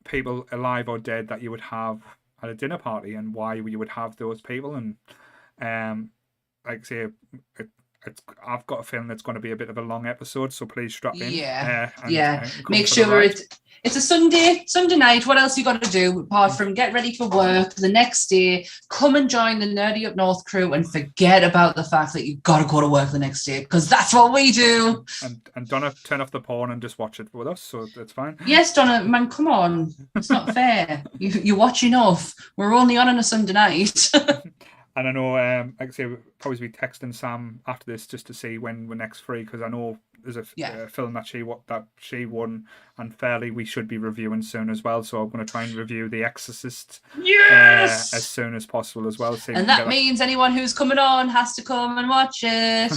people alive or dead that you would have at a dinner party, and why you would have those people, and like I say, I've got a feeling it's going to be a bit of a long episode, so please strap in. Make sure it's a Sunday night. What else you got to do apart from get ready for work the next day? Come and join the Nerdy Up North crew and forget about the fact that you've got to go to work the next day, because that's what we do. And Donna, turn off the porn and just watch it with us, so that's fine. Yes, Donna, man, come on. It's not fair. You watch enough. We're only on a Sunday night. And I know, like I say, we'll probably be texting Sam after this just to see when we're next free, because I know there's a film that she won unfairly we should be reviewing soon as well. So I'm going to try and review The Exorcist as soon as possible as well. So and that means anyone who's coming on has to come and watch it.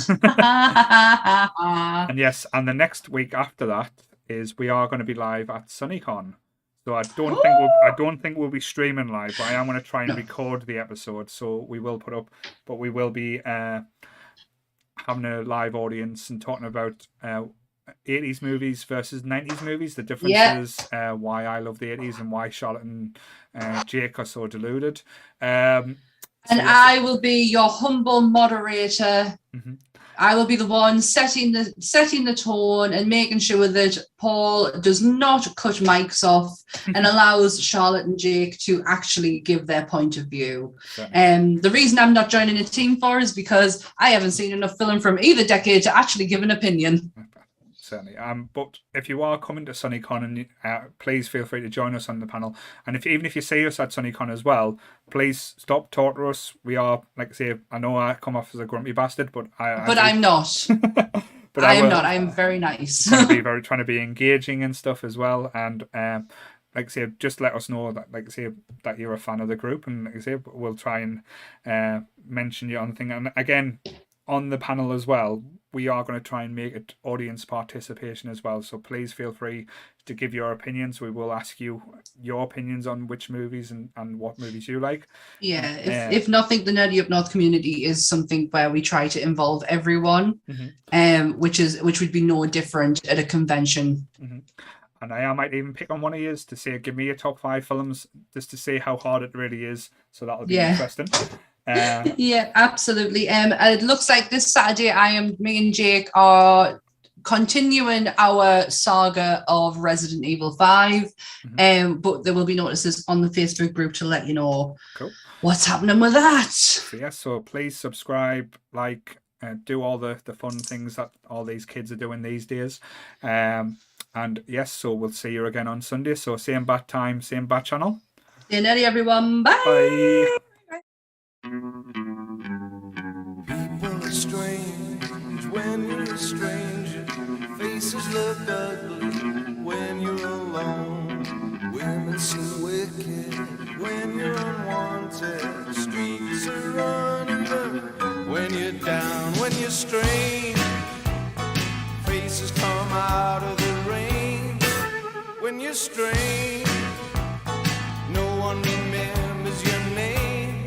And yes, and the next week after that is we are going to be live at SunnyCon. So I don't think we'll be streaming live, but I am going to try and record the episode, so we will put up. But we will be having a live audience and talking about 80s movies versus 90s movies, the differences, why I love the 80s and why Charlotte and Jake are so deluded. And I will be your humble moderator. Mm-hmm. I will be the one setting the tone and making sure that Paul does not cut mics off and allows Charlotte and Jake to actually give their point of view. The reason I'm not joining a team for is because I haven't seen enough film from either decade to actually give an opinion. Certainly. But if you are coming to SunnyCon, and please feel free to join us on the panel. And even if you see us at SunnyCon as well, please stop talk to us. We are, like I say, I know I come off as a grumpy bastard, but I'm not. But I am not. I am very nice. trying to be engaging and stuff as well. And like I say, just let us know that, like I say, that you're a fan of the group, and like I say, we'll try and mention you on the thing. And again, on the panel as well, we are going to try and make it audience participation as well. So please feel free to give your opinions. We will ask you your opinions on which movies and what movies you like. Yeah, if nothing, the Nerdy Up North community is something where we try to involve everyone, which would be no different at a convention. Mm-hmm. And I might even pick on one of yours to say, give me your top 5 films, just to see how hard it really is. So that'll be interesting. Yeah, absolutely. It looks like this Saturday me and Jake are continuing our saga of Resident Evil 5, but there will be notices on the Facebook group to let you know what's happening with that. So please subscribe, like, do all the fun things that all these kids are doing these days. And yes, so we'll see you again on Sunday. So same bat time, same bat channel. Stay nerdy, everyone. Bye. Bye. People are strange when you're a stranger. Faces look ugly when you're alone. Women seem wicked when you're unwanted. Streets are uneven when you're down, when you're strange. Faces faces come out of the rain. When you're strange, no one remembers your name.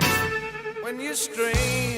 When you're strange.